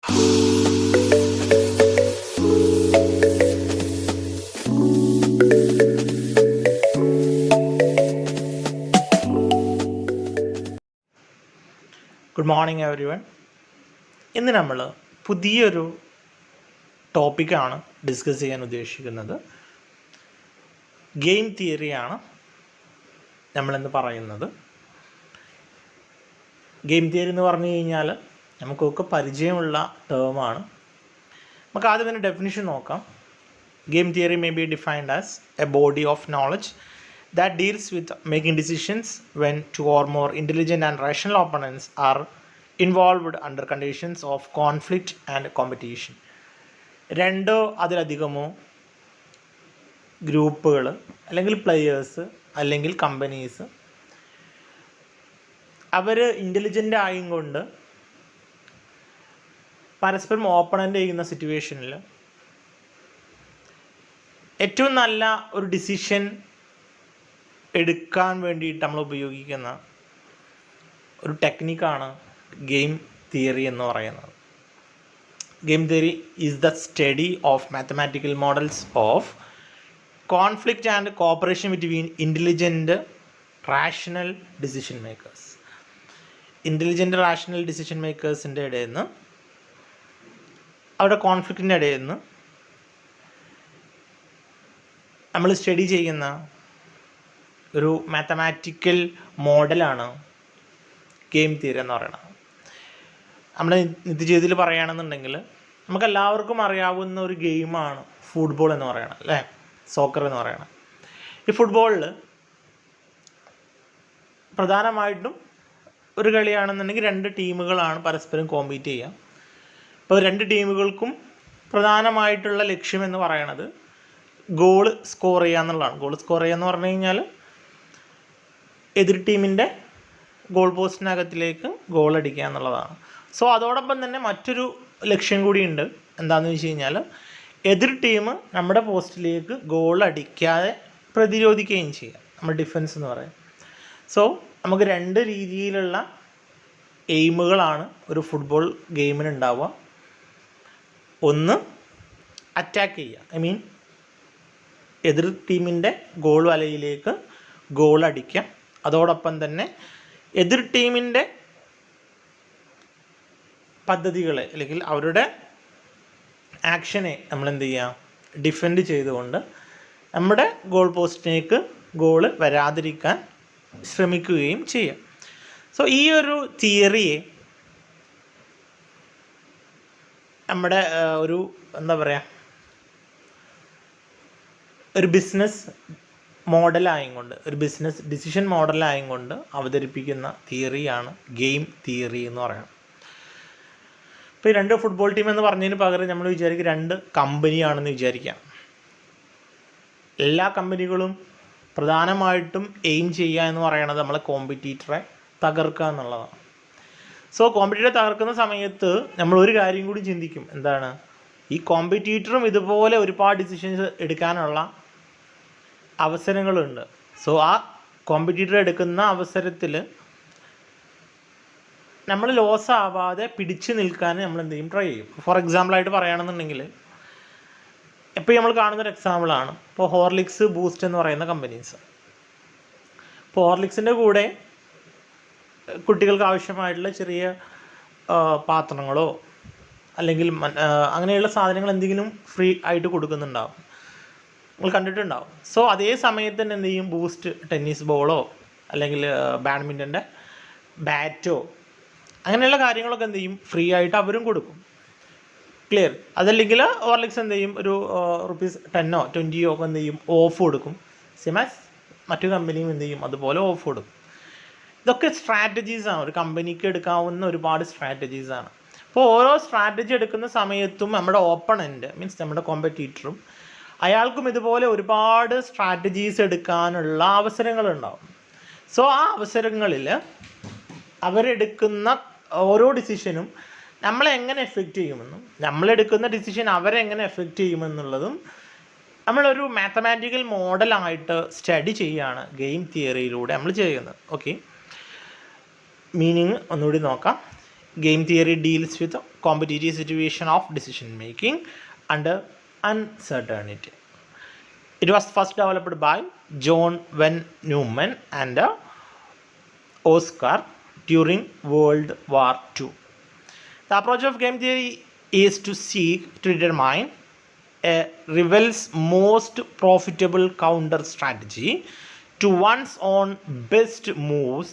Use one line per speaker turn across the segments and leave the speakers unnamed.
Good morning everyone. ഇന്ന് നമ്മൾ പുതിയൊരു ടോപ്പിക്കാണ് ഡിസ്കസ് ചെയ്യാൻ ഉദ്ദേശിക്കുന്നത്. ഗെയിം തിയറിയാണ് നമ്മളിന്ന് പറയുന്നത്. ഗെയിം തിയറി എന്ന് പറഞ്ഞു കഴിഞ്ഞാൽ നമുക്കൊക്കെ പരിചയമുള്ള ടേമാണ്. നമുക്ക് ആദ്യം തന്നെ ഡെഫിനിഷൻ നോക്കാം. Game theory may be defined as A body of knowledge that deals with making decisions when two or more intelligent and rational opponents are involved under conditions of conflict and competition. രണ്ടോ അതിലധികമോ ഗ്രൂപ്പുകൾ അല്ലെങ്കിൽ players അല്ലെങ്കിൽ companies അവർ intelligent ആയും കൊണ്ട് പരസ്പരം opponent ചെയ്യുന്ന സിറ്റുവേഷനിൽ ഏറ്റവും നല്ല ഒരു ഡിസിഷൻ എടുക്കാൻ വേണ്ടിയിട്ട് നമ്മൾ ഉപയോഗിക്കുന്ന ഒരു ടെക്നിക്കാണ് ഗെയിം തിയറി എന്ന് പറയുന്നത്. Game theory is the study of mathematical models of conflict and cooperation between intelligent rational decision makers. Intelligent rational decision മേക്കേഴ്സിൻ്റെ ഇടയിൽ നിന്ന് അവരുടെ കോൺഫ്ലിക്റ്റിൻ്റെ ഇടയിൽ നിന്ന് നമ്മൾ സ്റ്റഡി ചെയ്യുന്ന ഒരു മാത്തമാറ്റിക്കൽ മോഡലാണ് ഗെയിം തിയറി എന്ന് പറയുന്നത്. നമ്മുടെ നിത്യജീവിതത്തിൽ പറയുകയാണെന്നുണ്ടെങ്കിൽ നമുക്കെല്ലാവർക്കും അറിയാവുന്ന ഒരു ഗെയിമാണ് ഫുട്ബോൾ എന്ന് പറയുന്നത്, അല്ലേ? സോക്കർ എന്ന് പറയുന്നത്. ഈ ഫുട്ബോളിൽ പ്രധാനമായിട്ടും ഒരു കളിയാണെന്നുണ്ടെങ്കിൽ രണ്ട് ടീമുകളാണ് പരസ്പരം കോമ്പീറ്റ് ചെയ്യുക. അപ്പോൾ രണ്ട് ടീമുകൾക്കും പ്രധാനമായിട്ടുള്ള ലക്ഷ്യം എന്ന് പറയുന്നത് ഗോൾ സ്കോർ ചെയ്യുക എന്നുള്ളതാണ്. ഗോൾ സ്കോർ ചെയ്യുക എന്ന് പറഞ്ഞു കഴിഞ്ഞാൽ എതിർ ടീമിൻ്റെ ഗോൾ പോസ്റ്റിനകത്തിലേക്ക് ഗോൾ അടിക്കുക എന്നുള്ളതാണ്. സോ അതോടൊപ്പം തന്നെ മറ്റൊരു ലക്ഷ്യം കൂടിയുണ്ട്. എന്താണെന്ന് വെച്ച് കഴിഞ്ഞാൽ എതിർ ടീം നമ്മുടെ പോസ്റ്റിലേക്ക് ഗോൾ അടിക്കാതെ പ്രതിരോധിക്കുകയും ചെയ്യുക, നമ്മൾ ഡിഫൻസ് എന്ന് പറയും. സോ നമുക്ക് രണ്ട് രീതിയിലുള്ള എയിമുകളാണ് ഒരു ഫുട്ബോൾ ഗെയിമിന് ഉണ്ടാവുക. ഒന്ന് അറ്റാക്ക് ചെയ്യുക, ഐ മീൻ എതിർ ടീമിൻ്റെ ഗോൾ വലയിലേക്ക് ഗോൾ അടിക്കുക. അതോടൊപ്പം തന്നെ എതിർ ടീമിൻ്റെ പദ്ധതികളെ അല്ലെങ്കിൽ അവരുടെ ആക്ഷനെ നമ്മൾ എന്ത് ചെയ്യുക, ഡിഫെൻഡ് ചെയ്തുകൊണ്ട് നമ്മുടെ ഗോൾ പോസ്റ്റിലേക്ക് ഗോള് വരാതിരിക്കാൻ ശ്രമിക്കുകയും ചെയ്യാം. സോ ഈ ഒരു തിയറിയെ നമ്മുടെ ഒരു എന്താ പറയുക, ഒരു ബിസിനസ് മോഡലായും കൊണ്ട്, ഒരു ബിസിനസ് ഡിസിഷൻ മോഡലായും കൊണ്ട് അവതരിപ്പിക്കുന്ന തിയറിയാണ് ഗെയിം തിയറി എന്ന് പറയുന്നത്. ഇപ്പോൾ ഈ രണ്ട് ഫുട്ബോൾ ടീം എന്ന് പറഞ്ഞതിന് പകരം നമ്മൾ വിചാരിക്കും രണ്ട് കമ്പനിയാണെന്ന് വിചാരിക്കാം. എല്ലാ കമ്പനികളും പ്രധാനമായിട്ടും എയിം ചെയ്യുക എന്ന് പറയുന്നത് നമ്മളെ കോമ്പറ്റീറ്ററെ തകർക്കുക എന്നുള്ളതാണ്. സോ കോമ്പറ്റീറ്ററെ തകർക്കുന്ന സമയത്ത് നമ്മൾ ഒരു കാര്യം കൂടി ചിന്തിക്കും. എന്താണ്? ഈ കോമ്പറ്റീറ്ററും ഇതുപോലെ ഒരുപാട് ഡിസിഷൻസ് എടുക്കാനുള്ള അവസരങ്ങളുണ്ട്. സോ ആ കോമ്പറ്റീറ്റർ എടുക്കുന്ന അവസരത്തിൽ നമ്മൾ ലോസ് ആവാതെ പിടിച്ചു നിൽക്കാൻ നമ്മൾ എന്ത് ചെയ്യും, ട്രൈ ചെയ്യും. ഫോർ എക്സാമ്പിളായിട്ട് പറയുകയാണെന്നുണ്ടെങ്കിൽ ഇപ്പോൾ നമ്മൾ കാണുന്നൊരു എക്സാമ്പിളാണ് ഇപ്പോൾ ഹോർലിക്സ്, ബൂസ്റ്റ് എന്ന് പറയുന്ന കമ്പനീസ്. ഇപ്പോൾ ഹോർലിക്സിൻ്റെ കൂടെ കുട്ടികൾക്ക് ആവശ്യമായിട്ടുള്ള ചെറിയ പാത്രങ്ങളോ അല്ലെങ്കിൽ അങ്ങനെയുള്ള സാധനങ്ങൾ എന്തെങ്കിലും ഫ്രീ ആയിട്ട് കൊടുക്കുന്നുണ്ടാവും, നിങ്ങൾ കണ്ടിട്ടുണ്ടാവും. സോ അതേ സമയത്ത് തന്നെ എന്ത് ചെയ്യും, ബൂസ്റ്റ് ടെന്നീസ് ബോളോ അല്ലെങ്കിൽ ബാഡ്മിൻ്റൻ്റെ ബാറ്റോ അങ്ങനെയുള്ള കാര്യങ്ങളൊക്കെ എന്ത് ചെയ്യും, ഫ്രീ ആയിട്ട് അവരും കൊടുക്കും. ക്ലിയർ? അതല്ലെങ്കിൽ ഹോർലിക്സ് എന്ത് ചെയ്യും, ഒരു ₹10 20 ഒക്കെ എന്ത് ചെയ്യും, ഓഫ് കൊടുക്കും. സിമാസ് മറ്റു കമ്പനിയും എന്ത് ചെയ്യും, അതുപോലെ ഓഫ് കൊടുക്കും. ഇതൊക്കെ സ്ട്രാറ്റജീസാണ്, ഒരു കമ്പനിക്ക് എടുക്കാവുന്ന ഒരുപാട് സ്ട്രാറ്റജീസാണ്. അപ്പോൾ ഓരോ സ്ട്രാറ്റജി എടുക്കുന്ന സമയത്തും നമ്മുടെ ഓപ്പണൻ്റ് മീൻസ് നമ്മുടെ കോമ്പറ്റീറ്ററും അയാൾക്കും ഇതുപോലെ ഒരുപാട് സ്ട്രാറ്റജീസ് എടുക്കാനുള്ള അവസരങ്ങളുണ്ടാവും. സോ ആ അവസരങ്ങളിൽ അവരെടുക്കുന്ന ഓരോ ഡിസിഷനും നമ്മളെ എങ്ങനെ എഫക്റ്റ് ചെയ്യുമെന്നും നമ്മളെടുക്കുന്ന ഡിസിഷൻ അവരെ എങ്ങനെ എഫക്റ്റ് ചെയ്യുമെന്നുള്ളതും നമ്മളൊരു മാത്തമാറ്റിക്കൽ മോഡലായിട്ട് സ്റ്റഡി ചെയ്യുകയാണ് ഗെയിം തിയറിയിലൂടെ നമ്മൾ ചെയ്യുന്നത്. ഓക്കെ, മീനിങ് ഒന്നുകൂടി നോക്കാം. Game theory deals with the competitive situation of decision making under uncertainty. It was first developed by John Van Neumann and Oscar during World War II. The approach of game theory is to seek to determine a rival's most profitable counter strategy to one's own best moves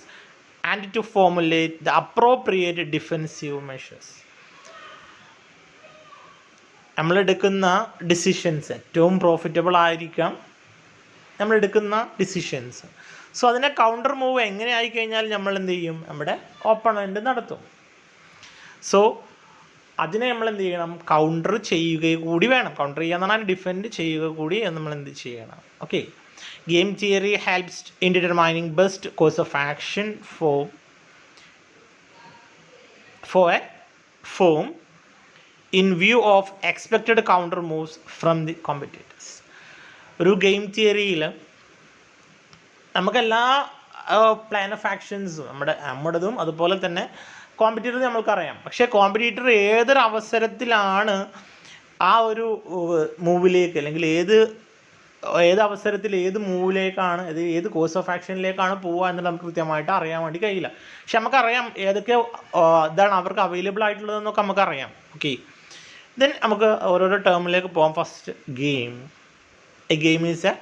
and to formulate the appropriate defensive measures. നമ്മളെടുക്കുന്ന decisions ഏറ്റവും profitable ആയിരിക്കാം നമ്മളെടുക്കുന്ന decisions. So അതിനെ counter move എങ്ങനെ ആയിക്കഴിഞ്ഞാൽ നമ്മൾ എന്ത് ചെയ്യും, നമ്മുടെ ഓപ്പണൻ്റ് നടത്തും. സോ അതിനെ നമ്മൾ എന്ത് ചെയ്യണം, കൗണ്ടർ ചെയ്യുക കൂടി വേണം. കൗണ്ടർ ചെയ്യുക എന്ന് പറഞ്ഞാൽ ഡിഫെൻഡ് ചെയ്യുക കൂടി നമ്മൾ എന്ത് ചെയ്യണം. Okay, game theory helps in determining best course of action for a firm in view of expected counter moves from the competitors. ഒരു ഗെയിം തിയറിയിൽ നമുക്കെല്ലാ പ്ലാൻ ഓഫ് ആക്ഷൻസും നമ്മുടേതും അതുപോലെ തന്നെ കോമ്പറ്റീറ്റർ നമ്മൾക്കറിയാം. പക്ഷേ കോമ്പറ്റീറ്റർ ഏതൊരു അവസരത്തിലാണ് ആ ഒരു മൂവിലേക്ക് അല്ലെങ്കിൽ ഏത് അവസരത്തിൽ ഏത് മൂവിലേക്കാണ് ഏത് കോഴ്സ് ഓഫ് ആക്ഷനിലേക്കാണ് പോവുക എന്നുള്ളത് നമുക്ക് കൃത്യമായിട്ട് അറിയാൻ വേണ്ടി കഴിയില്ല. പക്ഷെ നമുക്കറിയാം ഏതൊക്കെ ഇതാണ് അവർക്ക് അവൈലബിൾ ആയിട്ടുള്ളതെന്നൊക്കെ നമുക്കറിയാം. ഓക്കെ, ദെൻ നമുക്ക് ഓരോരോ ടേമിലേക്ക് പോകാം. First game. A game is A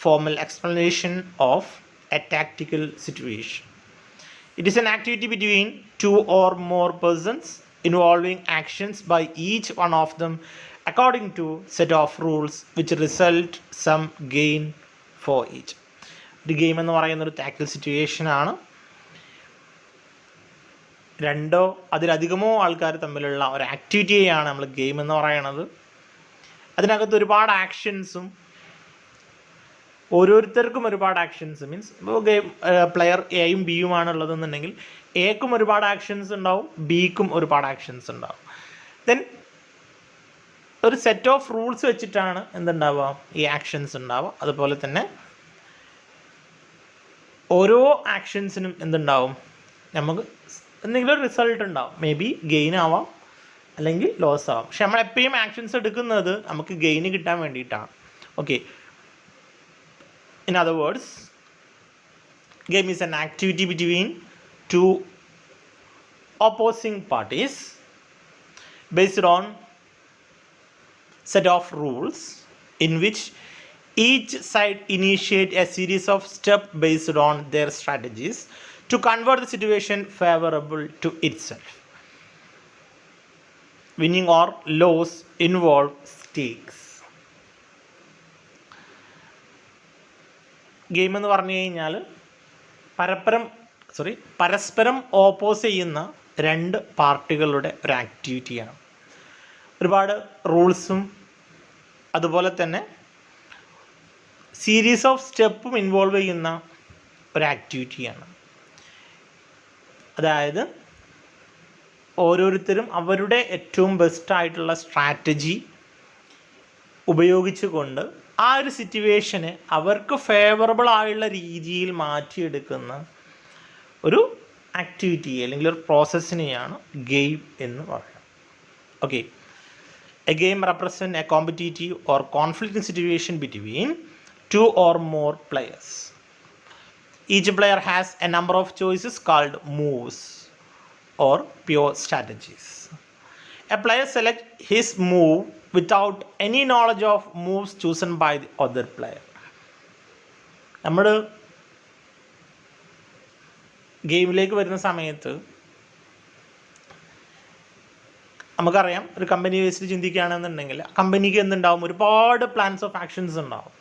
formal explanation of A tactical situation. It is N activity between 2 or more persons involving actions by each one of them according to set of rules which result some gain for each. ഒരു game എന്ന് പറയുന്നൊരു tactical സിറ്റുവേഷനാണ്. രണ്ടോ അതിലധികമോ ആൾക്കാർ തമ്മിലുള്ള ഒരു ആക്ടിവിറ്റിയെയാണ് നമ്മൾ ഗെയിം എന്ന് പറയുന്നത്. അതിനകത്ത് ഒരുപാട് ആക്ഷൻസും ഓരോരുത്തർക്കും ഒരുപാട് ആക്ഷൻസ് മീൻസ് ഇപ്പോൾ ഗെയിം പ്ലെയർ എയും ബിയും ആണുള്ളതെന്നുണ്ടെങ്കിൽ എക്കും ഒരുപാട് ആക്ഷൻസ് ഉണ്ടാവും, ബിക്കും ഒരുപാട് ആക്ഷൻസ് ഉണ്ടാവും. ദെൻ ഒരു സെറ്റ് ഓഫ് റൂൾസ് വെച്ചിട്ടാണ് എന്തുണ്ടാവുക, ഈ ആക്ഷൻസ് ഉണ്ടാവുക. അതുപോലെ തന്നെ ഓരോ ആക്ഷൻസിനും എന്തുണ്ടാവും, നമുക്ക് എന്തെങ്കിലും ഒരു റിസൾട്ട് ഉണ്ടാവും. മേ ബി ഗെയിൻ ആവാം അല്ലെങ്കിൽ ലോസ് ആവാം. പക്ഷെ നമ്മളെപ്പോഴും ആക്ഷൻസ് എടുക്കുന്നത് നമുക്ക് ഗെയിന് കിട്ടാൻ വേണ്ടിയിട്ടാണ്. Okay, in other words game is N activity between 2 opposing parties based on set of rules in which each side initiate a series of steps based on their strategies to convert the situation favorable to itself. Winning or loss involve stakes. Game എന്ന് പറഞ്ഞു കഴിഞ്ഞാൽ പരസ്പരം oppose ചെയ്യുന്ന 2 പാർട്ടികളുടെ ഒരു ആക്ടിവിറ്റിയാണ്. ഒരുപാട് റൂൾസും അതുപോലെ തന്നെ സീരീസ് ഓഫ് സ്റ്റെപ്പും ഇൻവോൾവ് ചെയ്യുന്ന ഒരു ആക്ടിവിറ്റിയാണ്. അതായത് ഓരോരുത്തരും അവരുടെ ഏറ്റവും ബെസ്റ്റായിട്ടുള്ള സ്ട്രാറ്റജി ഉപയോഗിച്ചുകൊണ്ട് ആ ഒരു സിറ്റുവേഷനെ അവർക്ക് ഫേവറബിൾ ആയുള്ള രീതിയിൽ മാറ്റിയെടുക്കുന്ന ഒരു ആക്ടിവിറ്റി അല്ലെങ്കിൽ ഒരു പ്രോസസ്സിനെയാണ് ഗെയിം എന്ന് പറയുന്നത്. Okay, A game represent A competitive or conflicting situation between 2 or more players. Each player has a number of choices called moves or pure strategies. A player selects his move without any knowledge of moves chosen by the other player. നമ്മൾ ഗെയിമിലേക്ക് വരുന്ന സമയത്ത് നമുക്കറിയാം, ഒരു company ബേസിൽ ചിന്തിക്കുകയാണെന്നുണ്ടെങ്കിൽ കമ്പനിക്ക് എന്തുണ്ടാവും, ഒരുപാട് plans of actions ഉണ്ടാവും.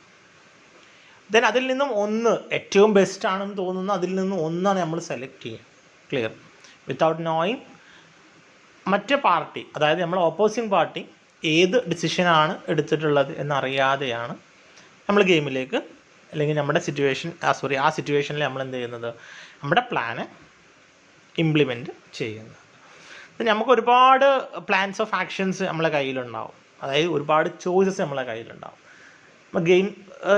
Then അതിൽ നിന്നും ഒന്ന് ഏറ്റവും ബെസ്റ്റ് ആണെന്ന് തോന്നുന്ന അതിൽ നിന്നും ഒന്നാണ് നമ്മൾ സെലക്ട് ചെയ്യുക. ക്ലിയർ? വിത്തൗട്ട് നോയിങ് മറ്റേ പാർട്ടി, അതായത് നമ്മൾ ഓപ്പോസിങ് പാർട്ടി ഏത് ഡിസിഷനാണ് എടുത്തിട്ടുള്ളത് എന്നറിയാതെയാണ് നമ്മൾ ഗെയിമിലേക്ക് അല്ലെങ്കിൽ നമ്മുടെ ആ സിറ്റുവേഷനിൽ നമ്മൾ എന്ത് ചെയ്യുന്നത്, നമ്മുടെ പ്ലാന് ഇംപ്ലിമെൻറ്റ് ചെയ്യുന്നത്. നമുക്ക് ഒരുപാട് പ്ലാൻസ് ഓഫ് ആക്ഷൻസ് നമ്മളെ കയ്യിലുണ്ടാവും, അതായത് ഒരുപാട് ചോയ്സസ് നമ്മളെ കയ്യിലുണ്ടാവും. ഗെയിം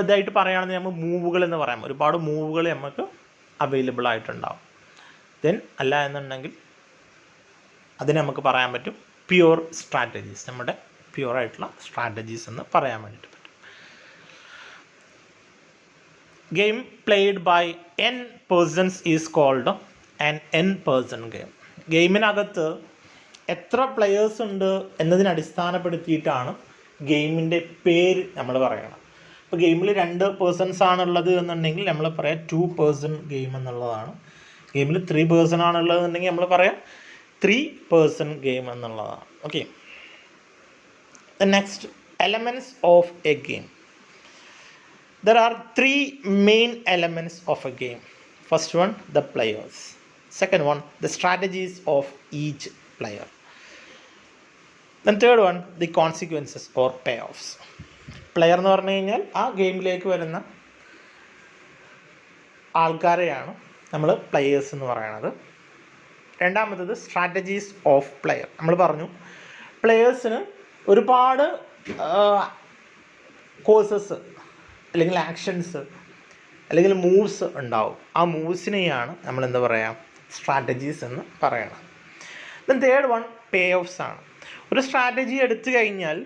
ഇതായിട്ട് പറയുകയാണെങ്കിൽ നമ്മൾ മൂവുകൾ എന്ന് പറയാം, ഒരുപാട് മൂവുകൾ നമുക്ക് അവൈലബിൾ ആയിട്ടുണ്ടാവും. ദെൻ അല്ല എന്നുണ്ടെങ്കിൽ അതിനെ നമുക്ക് പറയാൻ പറ്റും പ്യുവർ സ്ട്രാറ്റജീസ്, നമ്മുടെ പ്യുവറായിട്ടുള്ള സ്ട്രാറ്റജീസ് എന്ന് പറയാൻ വേണ്ടിയിട്ട് പറ്റും. Game played by n persons is called an n person game. ഗെയിമിനകത്ത് എത്ര പ്ലെയേഴ്സ് ഉണ്ട് എന്നതിനെ അടിസ്ഥാനപ്പെടുത്തിയിട്ടാണ് ഗെയിമിൻ്റെ പേര് നമ്മൾ പറയണം. ഇപ്പോൾ ഗെയിമിൽ 2 പേഴ്സൺസ് ആണുള്ളത് എന്നുണ്ടെങ്കിൽ നമ്മൾ പറയാം 2 പേഴ്സൺ ഗെയിം എന്നുള്ളതാണ്. ഗെയിമിൽ 3 പേഴ്സൺ ആണുള്ളത് എന്നുണ്ടെങ്കിൽ നമ്മൾ പറയാം 3 പേഴ്സൺ ഗെയിം എന്നുള്ളതാണ്. Okay, the next elements of A game. There are 3 main elements of a game. First one, the players. Second one, the strategies of each player. Then third one, the consequences or payoffs. Player എന്ന് പറഞ്ഞു കഴിഞ്ഞാൽ ആ ഗെയിമിലേക്ക് വരുന്ന ആൾക്കാരെയാണ് നമ്മൾ players എന്ന് പറയുന്നത്. രണ്ടാമത്തത് strategies of player. നമ്മൾ പറഞ്ഞു പ്ലെയേഴ്സിന് ഒരുപാട് കോഴ്സസ് അല്ലെങ്കിൽ ആക്ഷൻസ് അല്ലെങ്കിൽ മൂവ്സ് ഉണ്ടാവും. ആ മൂവ്സിനെയാണ് നമ്മൾ എന്താ പറയുക, സ്ട്രാറ്റജീസ് എന്ന് പറയണം. ദെൻ തേർഡ് വൺ പേ ഓഫ്സ് ആണ്. ഒരു സ്ട്രാറ്റജി എടുത്തു കഴിഞ്ഞാൽ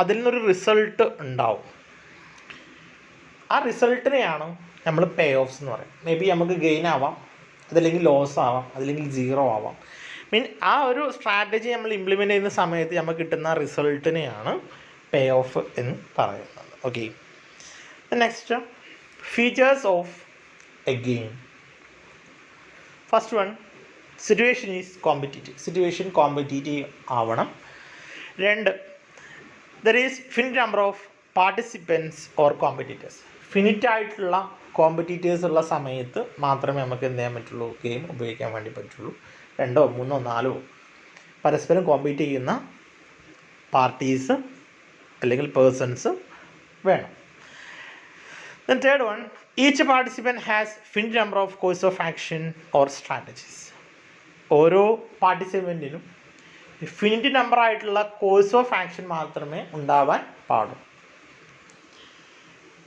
അതിൽ നിന്നൊരു റിസൾട്ട് ഉണ്ടാവും. ആ റിസൾട്ടിനെയാണ് നമ്മൾ പേ ഓഫ്സ് എന്ന് പറയും. മേ ബി നമുക്ക് ഗെയിൻ ആവാം, അതല്ലെങ്കിൽ ലോസ് ആവാം, അതല്ലെങ്കിൽ സീറോ ആവാം. ആ ഒരു സ്ട്രാറ്റജി നമ്മൾ ഇംപ്ലിമെൻ്റ് ചെയ്യുന്ന സമയത്ത് നമുക്ക് കിട്ടുന്ന റിസൾട്ടിനെയാണ് പേ ഓഫ് എന്ന് പറയുന്നത്. Okay, next features of A game. First one, situation is competitive. Situation competitive ആവണം. 2, there is finite number of participants or competitors. Finite ആയിട്ടുള്ള കോമ്പറ്റീറ്റേഴ്സ് ഉള്ള സമയത്ത് മാത്രമേ നമുക്ക് എന്ത് ചെയ്യാൻ പറ്റുള്ളൂ, ഗെയിം ഉപയോഗിക്കാൻ വേണ്ടി പറ്റുള്ളൂ. 2, 3, 4 പരസ്പരം കോമ്പീറ്റ് ചെയ്യുന്ന പാർട്ടീസ് അല്ലെങ്കിൽ പേഴ്സൺസ് വേണം. Then third one, each participant has finite number of course of action or strategies. ഓരോ പാർട്ടിസിപ്പൻറ്റിനും ഫിനിറ്റ് നമ്പർ ആയിട്ടുള്ള കോഴ്സ് ഓഫ് ആക്ഷൻ മാത്രമേ ഉണ്ടാവാൻ പാടുള്ളൂ.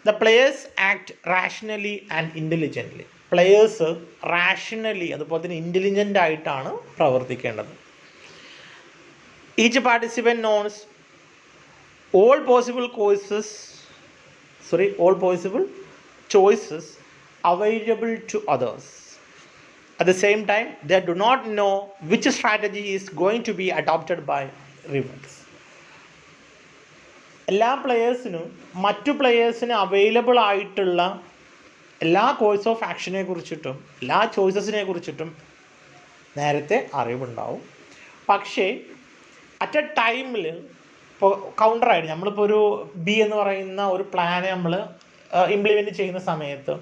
The players act rationally and intelligently. Players rationally അതുപോലെ തന്നെ ഇൻ്റലിജൻ്റ് ആയിട്ടാണ് പ്രവർത്തിക്കേണ്ടത്. Each participant nouns all possible choices available to others. At the same time, they do not know which strategy is going to be adopted by rivals. എല്ലാ പ്ലെയേഴ്സിനും മറ്റു പ്ലെയേഴ്സിന് available ആയിട്ടുള്ള എല്ലാ course of ആക്ഷനെ കുറിച്ചിട്ടും എല്ലാ ചോയ്സസിനെ കുറിച്ചിട്ടും നേരത്തെ അറിവുണ്ടാവും. പക്ഷേ അറ്റ് എ ടൈമിൽ ഇപ്പോൾ കൗണ്ടറായിട്ട് നമ്മളിപ്പോൾ ഒരു ബി എന്ന് പറയുന്ന ഒരു പ്ലാന് നമ്മൾ ഇംപ്ലിമെൻറ്റ് ചെയ്യുന്ന സമയത്ത്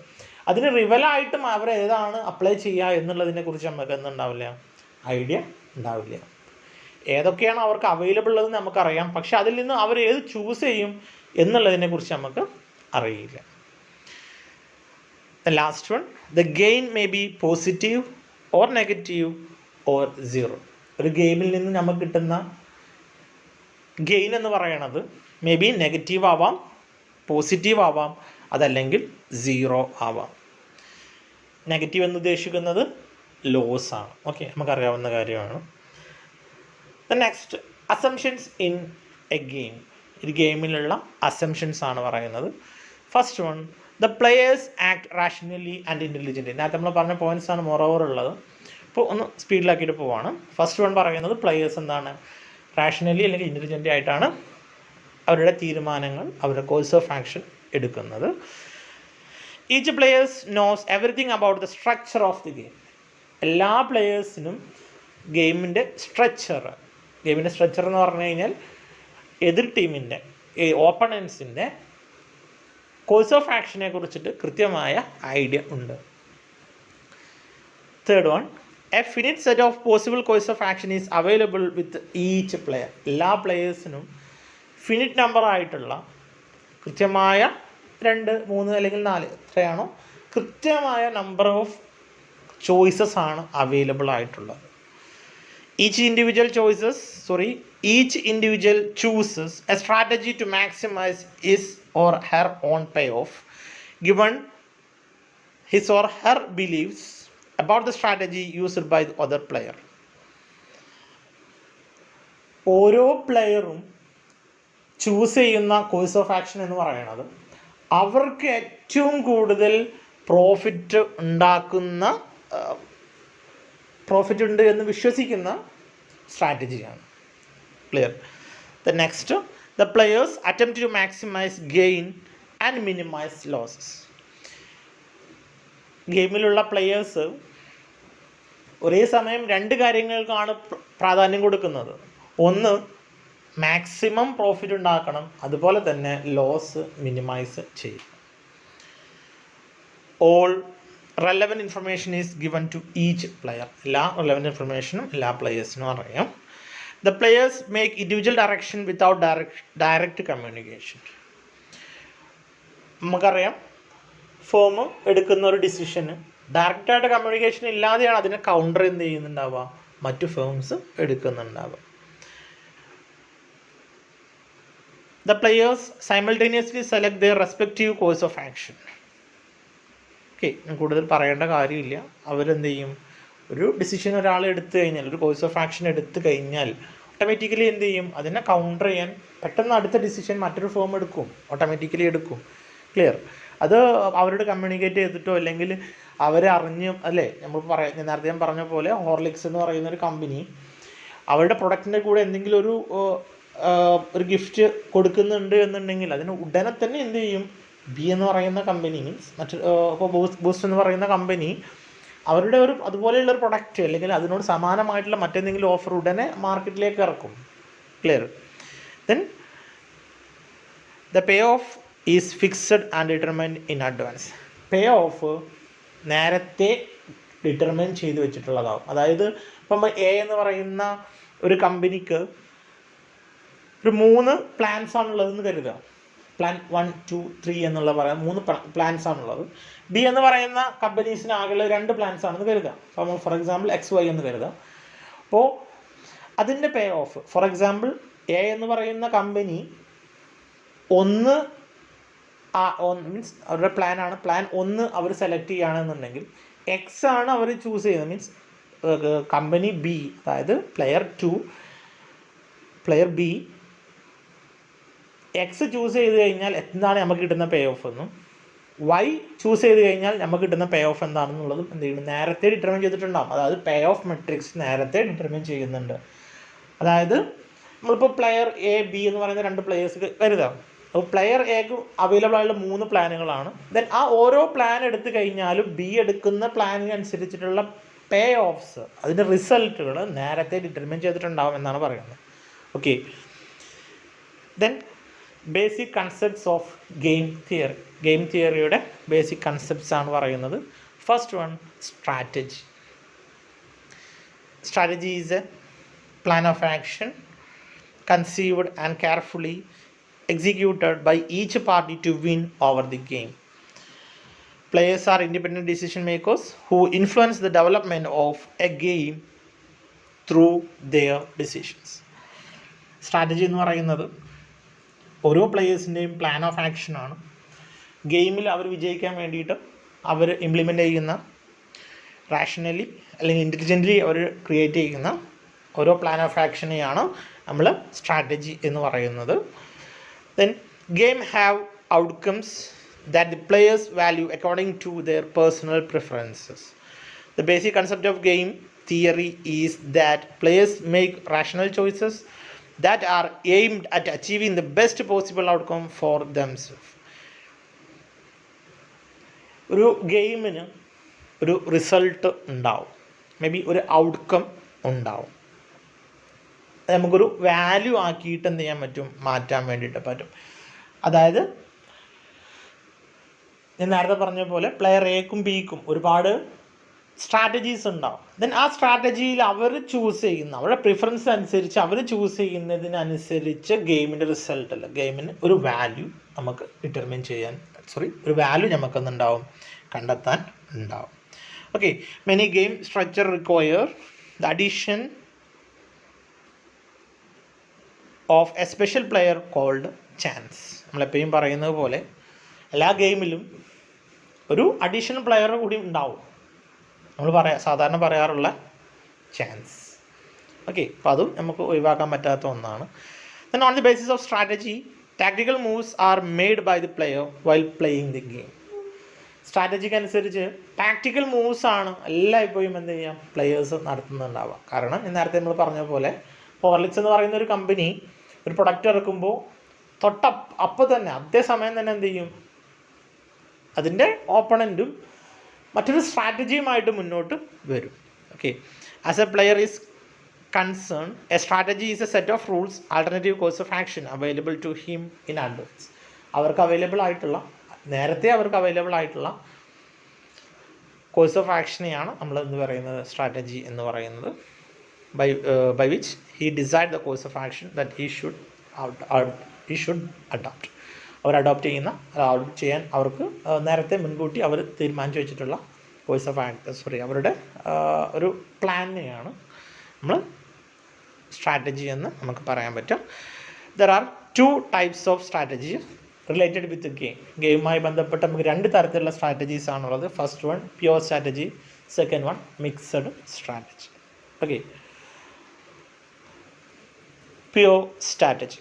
അതിന് റിവലായിട്ടും അവർ ഏതാണ് അപ്ലൈ ചെയ്യുക എന്നുള്ളതിനെ കുറിച്ച് നമുക്ക് എന്തുണ്ടാവില്ല, ഐഡിയ ഉണ്ടാവില്ല. ഏതൊക്കെയാണ് അവർക്ക് അവൈലബിൾ ഉള്ളതെന്ന് നമുക്കറിയാം, പക്ഷെ അതിൽ നിന്ന് അവർ ഏത് ചൂസ് ചെയ്യും എന്നുള്ളതിനെ കുറിച്ച് നമുക്ക് അറിയില്ല. The last one, the gain may be positive or negative or zero. ഒരു ഗെയിമിൽ നിന്ന് നമുക്ക് കിട്ടുന്ന ഗെയിൻ എന്ന് പറയണത് മേ ബി നെഗറ്റീവ് ആവാം, പോസിറ്റീവ് ആവാം, അതല്ലെങ്കിൽ സീറോ ആവാം. നെഗറ്റീവ് എന്ന് ഉദ്ദേശിക്കുന്നത് ലോസ് ആണ്. ഓക്കെ, നമുക്കറിയാവുന്ന കാര്യമാണ്. The next, assumptions in A game. ഒരു ഗെയിമിലുള്ള അസംഷൻസ് ആണ് പറയുന്നത്. First one, the players act rationally and intelligent. നേരത്തെ നമ്മൾ പറഞ്ഞ പോയിൻറ്റ്സ് ആണ് മോറോവർ ഉള്ളത്. ഇപ്പോൾ ഒന്ന് സ്പീഡിലാക്കിയിട്ട് പോവാണ്. ഫസ്റ്റ് വൺ പറയുന്നത് പ്ലെയേഴ്സ് എന്താണ്, റാഷണലി അല്ലെങ്കിൽ ഇൻ്റലിജൻ്റ് ആയിട്ടാണ് അവരുടെ തീരുമാനങ്ങൾ, അവരുടെ കോഴ്സ് ഓഫ് ആക്ഷൻ എടുക്കുന്നത്. Each players knows everything about the structure of the game. എല്ലാ പ്ലെയേഴ്സിനും ഗെയിമിൻ്റെ സ്ട്രക്ചർ എന്ന് പറഞ്ഞു കഴിഞ്ഞാൽ എതിർ ടീമിൻ്റെ ഓപ്പണൻസിൻ്റെ കോഴ്സ് ഓഫ് ആക്ഷനെ കുറിച്ചിട്ട് കൃത്യമായ ഐഡിയ ഉണ്ട്. Third one, A finite set of possible course of action is available with each player. എല്ലാ പ്ലെയേഴ്സിനും ഫിനിറ്റ് നമ്പർ ആയിട്ടുള്ള കൃത്യമായ 2, 3 അല്ലെങ്കിൽ 4 എത്രയാണോ കൃത്യമായ നമ്പർ ഓഫ് ചോയ്സസ് ആണ് അവൈലബിൾ ആയിട്ടുള്ളത്. Each individual chooses a strategy to maximize his or her own payoff given his or her believes about the strategy used by the other player. ഓരോ പ്ലെയറും choose ചെയ്യുന്ന course of action എന്ന് പറയുന്നത് അവർക്ക് ഏറ്റവും കൂടുതൽ profit ഉണ്ട് എന്ന് വിശ്വസിക്കുന്ന സ്ട്രാറ്റജിയാണ്. Clear? The next, the players attempt to maximize gain and minimize losses. ഗെയിമിലുള്ള പ്ലെയേഴ്സ് ഒരേ സമയം രണ്ട് കാര്യങ്ങൾക്കാണ് പ്രാധാന്യം കൊടുക്കുന്നത്. ഒന്ന്, മാക്സിമം പ്രോഫിറ്റ് ഉണ്ടാക്കണം, അതുപോലെ തന്നെ ലോസ് മിനിമൈസ് ചെയ്യും. All relevant information is given to each player. എല്ലാ റെലവൻറ്റ് ഇൻഫർമേഷനും എല്ലാ പ്ലെയേഴ്സിനും അറിയാം. The players make individual direction without direct communication. നമുക്കറിയാം, ഫോം എടുക്കുന്ന ഒരു ഡിസിഷന് ഡയറക്റ്റായിട്ട് കമ്മ്യൂണിക്കേഷൻ ഇല്ലാതെയാണ് അതിനെ കൗണ്ടർ എന്ത് ചെയ്യുന്നുണ്ടാവുക, മറ്റു ഫേംസ് എടുക്കുന്നുണ്ടാവുക. The players simultaneously select their respective course of action. Okay, ഞാൻ കൂടുതൽ പറയേണ്ട കാര്യമില്ല. അവരെന്ത് ചെയ്യും, ഒരു ഡിസിഷൻ ഒരാൾ എടുത്തു കഴിഞ്ഞാൽ, ഒരു കോഴ്സ് ഓഫ് ആക്ഷൻ എടുത്തു കഴിഞ്ഞാൽ ഓട്ടോമാറ്റിക്കലി എന്ത് ചെയ്യും, അതിനെ കൗണ്ടർ ചെയ്യാൻ പെട്ടെന്ന് അടുത്ത ഡിസിഷൻ മറ്റൊരു ഫോം എടുക്കും, ഓട്ടോമാറ്റിക്കലി എടുക്കും. ക്ലിയർ? അത് അവരോട് കമ്മ്യൂണിക്കേറ്റ് ചെയ്തിട്ടോ അല്ലെങ്കിൽ അവരെ അറിഞ്ഞും, അല്ലേ, ഞാൻ നേരത്തെ പറഞ്ഞ പോലെ ഹോർലിക്സ് എന്ന് പറയുന്ന ഒരു കമ്പനി അവരുടെ പ്രൊഡക്റ്റിൻ്റെ കൂടെ എന്തെങ്കിലും ഒരു ഗിഫ്റ്റ് കൊടുക്കുന്നുണ്ട് എന്നുണ്ടെങ്കിൽ അതിന് ഉടനെ തന്നെ എന്ത് ചെയ്യും, ബി എന്ന് പറയുന്ന കമ്പനി, മീൻസ് ഇപ്പോൾ ബൂസ്റ്റ് എന്ന് പറയുന്ന കമ്പനി അവരുടെ അതുപോലെയുള്ളൊരു പ്രൊഡക്റ്റ് അല്ലെങ്കിൽ അതിനോട് സമാനമായിട്ടുള്ള മറ്റെന്തെങ്കിലും ഓഫർ ഉടനെ മാർക്കറ്റിലേക്ക് ഇറക്കും. Clear? Then the pay of is fixed and determined in advance. Pay of നേരത്തെ ഡിറ്റർമൈൻ ചെയ്ത് വെച്ചിട്ടുള്ളതാവും. അതായത് ഇപ്പം എ എന്ന് പറയുന്ന ഒരു കമ്പനിക്ക് ഒരു 3 പ്ലാൻസ് ആണുള്ളതെന്ന് കരുതുക. പ്ലാൻ 1, 2, 3 എന്നുള്ള പറയാം, 3 പ്ലാൻസ് ആണുള്ളത്. ബി എന്ന് പറയുന്ന കമ്പനീസിന് ആകെയുള്ള 2 പ്ലാൻസ് ആണെന്ന് കരുതുക. അപ്പോൾ ഫോർ എക്സാമ്പിൾ XY എന്ന് കരുതുക. അപ്പോൾ അതിൻ്റെ പേ ഓഫ്, ഫോർ എക്സാമ്പിൾ എ എന്ന് പറയുന്ന കമ്പനി മീൻസ് അവരുടെ പ്ലാനാണ്, പ്ലാൻ 1 അവർ സെലക്ട് ചെയ്യുകയാണെന്നുണ്ടെങ്കിൽ എക്സ് ആണ് അവർ ചൂസ് ചെയ്യുന്നത്. മീൻസ് കമ്പനി ബി, അതായത് പ്ലെയർ ബി എക്സ് ചൂസ് ചെയ്ത് കഴിഞ്ഞാൽ എന്താണ് നമുക്ക് കിട്ടുന്ന പേ ഓഫ് എന്നും വൈ ചൂസ് ചെയ്ത് കഴിഞ്ഞാൽ നമുക്ക് കിട്ടുന്ന പേ ഓഫ് എന്താണെന്നുള്ളതും എന്ത് ചെയ്യുന്നു, നേരത്തെ ഡിറ്റർമിൻ ചെയ്തിട്ടുണ്ടാകും. അതായത് പേ ഓഫ് മെട്രിക്സ് നേരത്തെ ഡിറ്റർമിൻ ചെയ്യുന്നുണ്ട്. അതായത് നമ്മളിപ്പോൾ പ്ലെയർ എ ബി എന്ന് പറയുന്ന 2 പ്ലെയേഴ്സ് കരുതാം. അപ്പോൾ പ്ലെയർ എക്ക് അവൈലബിൾ ആയുള്ള 3 പ്ലാനുകളാണ്. ദെൻ ആ ഓരോ പ്ലാൻ എടുത്തു കഴിഞ്ഞാലും ബി എടുക്കുന്ന പ്ലാനിനനുസരിച്ചിട്ടുള്ള പേ ഓഫ്സ്, അതിൻ്റെ റിസൾട്ടുകൾ നേരത്തെ ഡിറ്റർമിൻ ചെയ്തിട്ടുണ്ടാകും എന്നാണ് പറയുന്നത്. Okay, then basic concepts of game theory. Game തിയറിയുടെ ബേസിക് കൺസെപ്റ്റ്സ് ആണ് പറയുന്നത്. First one, strategy. Strategy is a plan of action conceived and carefully executed by each party to win over the game. Players are independent decision makers who influence the development of a game through their decisions. Strategy എന്ന് പറയുന്നത് ഓരോ പ്ലെയേഴ്സിൻ്റെയും plan of ആക്ഷനാണ്. ഗെയിമിൽ അവർ വിജയിക്കാൻ വേണ്ടിയിട്ട് അവർ implement ചെയ്യുന്ന, rationally അല്ലെങ്കിൽ intelligently അവർ create ചെയ്യുന്ന ഓരോ പ്ലാൻ ഓഫ് ആക്ഷനെയാണ് നമ്മൾ സ്ട്രാറ്റജി എന്ന് പറയുന്നത്. Then game have outcomes that the players value according to their personal preferences. The basic concept of game theory is that players make rational choices that are aimed at achieving the best possible outcome for themselves. ഒരു ഗെയിമിന് ഒരു result ഉണ്ടാവും, may be ഒരു outcome ഉണ്ടാവും. നമുക്കൊരു value ആക്കിയിട്ട് എന്ത് ചെയ്യാൻ പറ്റും, മാറ്റാൻ വേണ്ടിയിട്ട് പറ്റും. അതായത് ഞാൻ നേരത്തെ പറഞ്ഞ പോലെ പ്ലെയർ എക്കും ബിക്കും ഒരുപാട് സ്ട്രാറ്റജീസ് ഉണ്ടാവും. ദെൻ ആ സ്ട്രാറ്റജിയിൽ അവർ ചൂസ് ചെയ്യുന്ന, അവരുടെ പ്രിഫറൻസ് അനുസരിച്ച് അവർ ചൂസ് ചെയ്യുന്നതിനനുസരിച്ച് ഗെയിമിൻ്റെ റിസൾട്ട് അല്ല, ഗെയിമിന് ഒരു വാല്യൂ നമുക്ക് ഡിറ്റർമിൻ ചെയ്യാൻ, ഒരു വാല്യൂ നമുക്കെന്നുണ്ടാവും, കണ്ടെത്താൻ ഉണ്ടാവും. Okay, many game structure require the addition of a special player called chance. നമ്മളെപ്പോഴും പറയുന്നത് പോലെ എല്ലാ ഗെയിമിലും ഒരു അഡീഷണൽ പ്ലെയർ കൂടി ഉണ്ടാവും. നമ്മൾ സാധാരണ പറയാറുള്ള ചാൻസ്. ഓക്കെ, അപ്പോൾ അതും നമുക്ക് ഒഴിവാക്കാൻ പറ്റാത്ത ഒന്നാണ്. Then on the basis of strategy tactical moves are made by the player while playing the game. സ്ട്രാറ്റജിക്ക് അനുസരിച്ച് ടാക്ടിക്കൽ മൂവ്സ് ആണ് എല്ലായ്പ്പോഴും എന്ത് ചെയ്യാം പ്ലെയേഴ്സ് നടത്തുന്നുണ്ടാവുക. കാരണം നേരത്തെ നമ്മൾ പറഞ്ഞ പോലെ ഹോർലിക്സ് എന്ന് പറയുന്ന ഒരു കമ്പനി ഒരു പ്രൊഡക്റ്റ് ഇറക്കുമ്പോൾ അപ്പോൾ തന്നെ അതേ സമയം തന്നെ എന്ത് ചെയ്യും, അതിൻ്റെ ഓപ്പണൻറ്റും മറ്റൊരു സ്ട്രാറ്റജിയുമായിട്ട് മുന്നോട്ട് വരും. Okay, as a player is concern a strategy is a set of rules alternative course of action available to him in advance. നേരത്തെ അവർക്ക് അവൈലബിൾ ആയിട്ടുള്ള കോഴ്സ് ഓഫ് ആക്ഷനെയാണ് നമ്മൾ എന്ന് പറയുന്നത് സ്ട്രാറ്റജി എന്ന് പറയുന്നത്. By which he decide the course of action that he should adopt. Adopt ചെയ്യാൻ അവർക്ക് നേരത്തെ മുൻകൂട്ടി അവർ തീരുമാനിച്ചു വെച്ചിട്ടുള്ള കോഴ്സ് ഓഫ് അവരുടെ ഒരു പ്ലാനിനെയാണ് നമ്മൾ സ്ട്രാറ്റജി എന്ന് നമുക്ക് പറയാൻ പറ്റും. There are 2 types of strategy related with ഗെയിമുമായി ബന്ധപ്പെട്ട് നമുക്ക് 2 തരത്തിലുള്ള സ്ട്രാറ്റജീസ് ആണുള്ളത്. First one pure strategy, second one mixed strategy. Okay, pure strategy.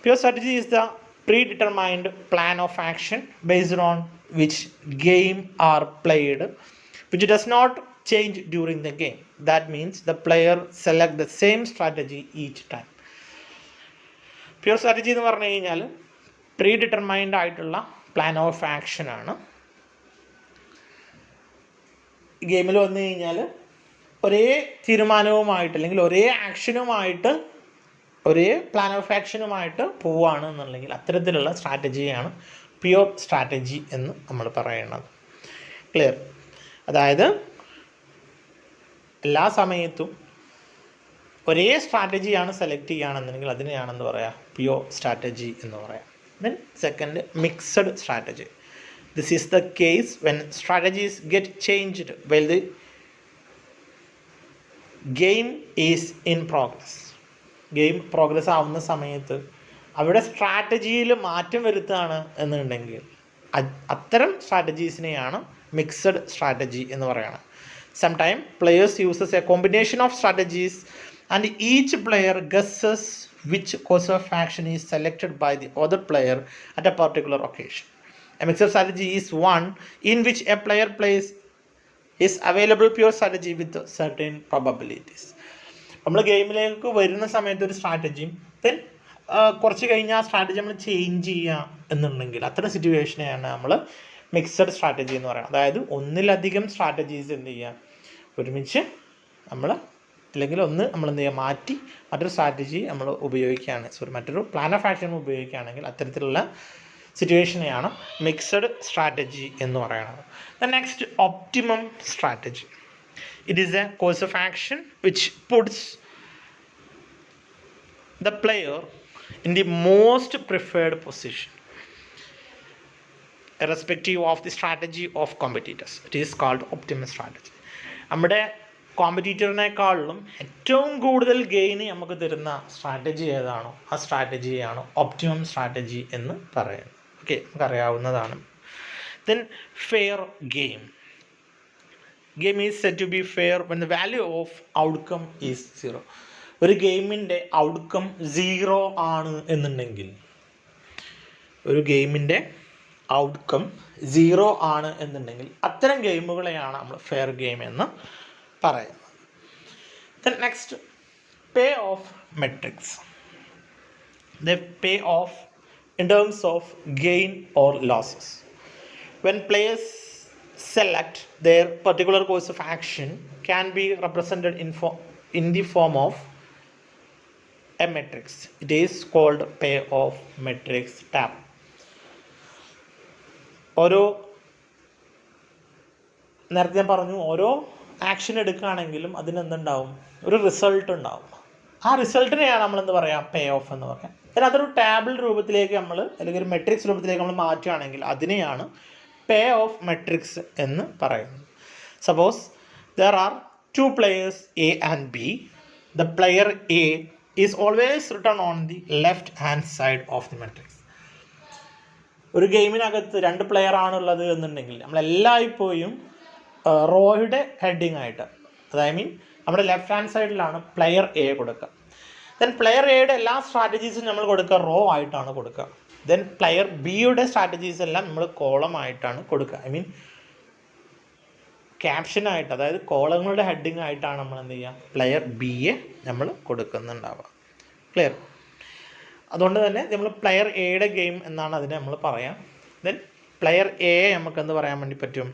Pure strategy is the predetermined plan of action based on which game are played, which does not change during the game. That means the player select the same strategy each time. Pure strategy എന്ന് പറഞ്ഞു കഴിഞ്ഞാൽ predetermined ആയിട്ടുള്ള plan of action ആണ്. ഗെയിമിൽ വന്നു കഴിഞ്ഞാൽ ഒരേ തീരുമാനവുമായിട്ട് അല്ലെങ്കിൽ ഒരേ ആക്ഷനുമായിട്ട് ഒരേ പ്ലാൻ ഓഫ് ആക്ഷനുമായിട്ട് പോവുകയാണ് എന്നുണ്ടെങ്കിൽ അത്തരത്തിലുള്ള സ്ട്രാറ്റജിയാണ് പ്യുവർ സ്ട്രാറ്റജി എന്ന് നമ്മൾ പറയുന്നത്. ക്ലിയർ? അതായത് എല്ലാ സമയത്തും ഒരേ സ്ട്രാറ്റജിയാണ് സെലക്ട് ചെയ്യുകയാണെന്നുണ്ടെങ്കിൽ അതിനെയാണെന്ന് പറയാം പ്യുവർ സ്ട്രാറ്റജി എന്ന് പറയാം. Then second mixed strategy. This is the case when strategies get changed well the game is in progress. Game progress ആവുന്ന സമയത്ത് അവിടെ സ്ട്രാറ്റജിയിൽ മാറ്റം വരുത്തുകയാണ് എന്നുണ്ടെങ്കിൽ അത്തരം സ്ട്രാറ്റജീസിനെയാണ് മിക്സഡ് സ്ട്രാറ്റജി എന്ന് പറയുന്നത്. Sometime players uses a combination of strategies and each player guesses which course of action is selected by the other player at a particular occasion. A mixed strategy is one in which a player plays his available pure strategy with certain probabilities. നമ്മൾ ഗെയിമിലേക്ക് വരുന്ന സമയത്ത് ഒരു സ്ട്രാറ്റജിയും then കുറച്ച് കഴിഞ്ഞ് ആ strategy നമ്മൾ change ചെയ്യുക എന്നുണ്ടെങ്കിൽ അത്തരം സിറ്റുവേഷനെയാണ് നമ്മൾ മിക്സഡ് സ്ട്രാറ്റജി എന്ന് പറയുന്നത്. അതായത് ഒന്നിലധികം സ്ട്രാറ്റജീസ് എന്ത് ചെയ്യുക ഒരുമിച്ച് നമ്മൾ അല്ലെങ്കിൽ നമ്മൾ എന്ത് ചെയ്യുക മാറ്റി മറ്റൊരു സ്ട്രാറ്റജി നമ്മൾ ഉപയോഗിക്കുകയാണ് മറ്റൊരു പ്ലാൻ ഓഫ് ആക്ഷൻ ഉപയോഗിക്കുകയാണെങ്കിൽ അത്തരത്തിലുള്ള സിറ്റുവേഷനെയാണ് മിക്സഡ് സ്ട്രാറ്റജി എന്ന് പറയുന്നത്. The next optimum strategy. It is a course of action which puts the player in the most preferred position irrespective of the strategy of competitors. It is called optimum strategy. നമ്മുടെ കോമ്പറ്റീറ്ററിനേക്കാളും ഏറ്റവും കൂടുതൽ gain നമുക്ക് തരുന്ന strategy ഏതാണോ ആ സ്ട്രാറ്റജിയാണ് optimum strategy എന്ന് പറയുന്നത്. Okay, നമുക്കറിയാവുന്നതാണ്. Then fair game. Game is said to be fair when the value of outcome is 0. ഒരു ഗെയിമിൻ്റെ ഔട്ട്കം 0 ആണ് എന്നുണ്ടെങ്കിൽ അത്തരം ഗെയിമുകളെയാണ് നമ്മൾ ഫെയർ ഗെയിം എന്ന് പറയുന്നത്. Then next pay of matrix. The pay of in terms of gain or losses. When players select their particular course of action can be represented in the form of a matrix. It is called payoff matrix tab. നേരത്തെ ഞാൻ പറഞ്ഞു ഓരോ action എടുക്കുകയാണെങ്കിലും അതിനെന്തുണ്ടാവും ഒരു result ഉണ്ടാവും. ആ റിസൾട്ടിനെയാണ് നമ്മൾ എന്ത് പറയാം പേ ഓഫ് എന്ന് പറയാം. പിന്നെ അതൊരു ടാബിൾ രൂപത്തിലേക്ക് നമ്മൾ അല്ലെങ്കിൽ ഒരു മെട്രിക്സ് രൂപത്തിലേക്ക് നമ്മൾ മാറ്റുകയാണെങ്കിൽ അതിനെയാണ് പേ ഓഫ് മെട്രിക്സ് എന്ന് പറയുന്നത്. Suppose there are 2 players A and B. The player A is always written on the left hand side of the matrix. ഒരു ഗെയിമിനകത്ത് 2 പ്ലെയർ ആണുള്ളത് എന്നുണ്ടെങ്കിൽ നമ്മളെല്ലായ്പ്പോഴും റോയുടെ ഹെഡിങ് ആയിട്ട് അതായത് നമ്മുടെ ലെഫ്റ്റ് ഹാൻഡ് സൈഡിലാണ് പ്ലെയർ എ കൊടുക്കുക. ദെൻ പ്ലെയർ എയുടെ എല്ലാ സ്ട്രാറ്റജീസും നമ്മൾ കൊടുക്കുക റോ ആയിട്ടാണ് കൊടുക്കുക. ദെൻ പ്ലെയർ ബിയുടെ സ്ട്രാറ്റജീസ് എല്ലാം നമ്മൾ കോളം ആയിട്ടാണ് കൊടുക്കുക. ഐ മീൻ ക്യാപ്ഷനായിട്ട്, അതായത് കോളങ്ങളുടെ ഹെഡിങ് ആയിട്ടാണ് നമ്മൾ എന്ത് ചെയ്യുക, പ്ലെയർ ബിയെ നമ്മൾ കൊടുക്കുന്നുണ്ടാവുക. ക്ലിയർ? അതുകൊണ്ട് തന്നെ നമ്മൾ പ്ലെയർ എയുടെ ഗെയിം എന്നാണ് അതിനെ നമ്മൾ പറയാം. ദെൻ പ്ലെയർ എ നമുക്ക് എന്ത് പറയാൻ വേണ്ടി പറ്റും,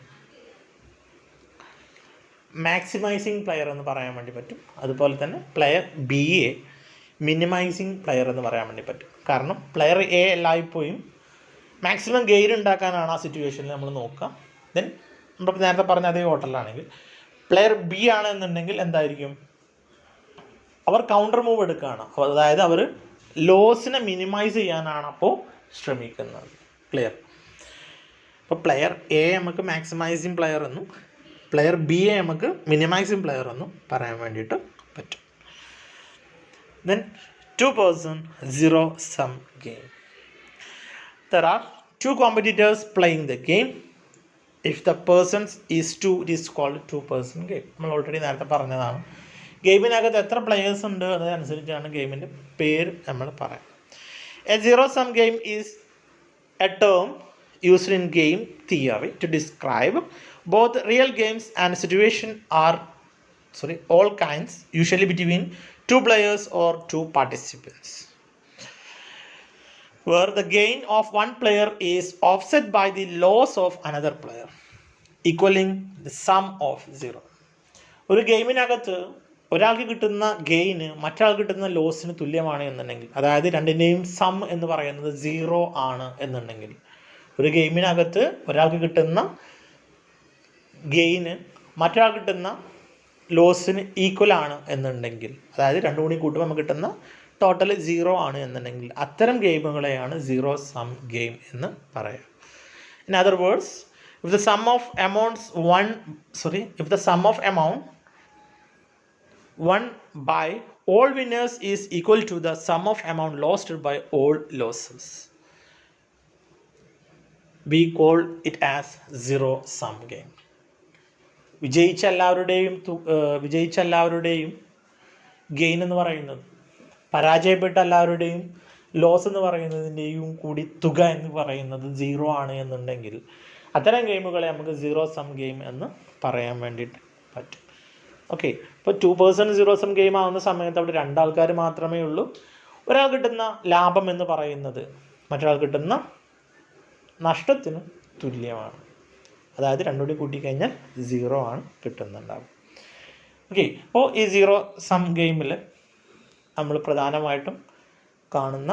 മാക്സിമൈസിങ് പ്ലെയർ എന്ന് പറയാൻ വേണ്ടി പറ്റും. അതുപോലെ തന്നെ പ്ലെയർ ബിയെ മിനിമൈസിങ് പ്ലെയർ എന്ന് പറയാൻ വേണ്ടി പറ്റും. കാരണം പ്ലെയർ എ എല്ലായ്പ്പോഴും മാക്സിമം ഗെയിൻ ഉണ്ടാക്കാനാണ് ആ സിറ്റുവേഷനിൽ നമ്മൾ നോക്കുക. ദെൻ നമ്മൾ നേരത്തെ പറഞ്ഞ അതേ ഹോട്ടലിലാണെങ്കിൽ പ്ലെയർ ബി ആണ് എന്നുണ്ടെങ്കിൽ എന്തായിരിക്കും, അവർ കൗണ്ടർ മൂവ് എടുക്കുകയാണ്. അതായത് അവർ ലോസിനെ മിനിമൈസ് ചെയ്യാനാണ് അപ്പോൾ ശ്രമിക്കുന്നത്. ക്ലിയർ? അപ്പോൾ പ്ലെയർ എ നമുക്ക് മാക്സിമൈസിങ് പ്ലെയർ എന്നും പ്ലെയർ ബി എ നമുക്ക് മിനിമൈസിങ് പ്ലെയർ എന്നും പറയാൻ വേണ്ടിയിട്ട് പറ്റും. Then 2-person zero-sum game. There are 2 competitors playing the game. If the persons is 2, it is called 2-person game. നമ്മൾ ഓൾറെഡി നേരത്തെ പറഞ്ഞതാണ്. ഗെയിമിനകത്ത് എത്ര പ്ലെയേഴ്സ് ഉണ്ട് അതനുസരിച്ചാണ് ഗെയിമിൻ്റെ പേര് നമ്മൾ പറയാം. A zero-sum game is a term used in game theory to describe both real games and situation are all kinds, usually between 2 players or 2 participants, where the gain of one player is offset by the loss of another player, equaling the sum of 0. ഒരു ഗെയിമിനകത്ത് ഒരാൾക്ക് കിട്ടുന്ന gain മറ്റൊരാൾക്ക് കിട്ടുന്ന ലോസിന് തുല്യമാണ് എന്നുണ്ടെങ്കിൽ, അതായത് രണ്ടിൻ്റെയും some എന്ന് പറയുന്നത് 0 ആണ് എന്നുണ്ടെങ്കിൽ, ഒരു ഗെയിമിനകത്ത് ഒരാൾക്ക് കിട്ടുന്ന ഗെയിന് മറ്റൊരാൾക്ക് കിട്ടുന്ന ലോസിന് ഈക്വൽ ആണ് എന്നുണ്ടെങ്കിൽ, അതായത് രണ്ടും കൂടി കൂട്ടുമ്പോൾ നമുക്ക് കിട്ടുന്ന ടോട്ടൽ 0 ആണ് എന്നുണ്ടെങ്കിൽ, അത്തരം ഗെയിമുകളെയാണ് zero-sum ഗെയിം എന്ന് പറയാം. In other words, if the sum of amount won by all winners is equal to the sum of amount lost by all losses, we call it as zero-sum game. വിജയിച്ച എല്ലാവരുടെയും gain എന്ന് പറയുന്നത് പരാജയപ്പെട്ട എല്ലാവരുടെയും loss എന്ന് പറയുന്നതിൻ്റെയും കൂടി തുക എന്ന് പറയുന്നത് 0 ആണ് എന്നുണ്ടെങ്കിൽ അത്തരം ഗെയിമുകളെ നമുക്ക് zero-sum ഗെയിം എന്ന് പറയാൻ വേണ്ടിയിട്ട് പറ്റും. ഓക്കെ, ഇപ്പോൾ 2-person zero-sum ഗെയിം ആവുന്ന സമയത്ത് അവിടെ 2 ആൾക്കാർ മാത്രമേ ഉള്ളൂ. ഒരാൾ കിട്ടുന്ന ലാഭം എന്ന് പറയുന്നത് മറ്റൊരാൾ കിട്ടുന്ന നഷ്ടത്തിന് തുല്യമാണ്. അതായത് രണ്ടും കൂടി കൂട്ടിക്കഴിഞ്ഞാൽ 0 ആണ് കിട്ടുന്നുണ്ടാവും. ഓക്കെ, അപ്പോൾ ഈ zero-sum ഗെയിമിൽ നമ്മൾ പ്രധാനമായിട്ടും കാണുന്ന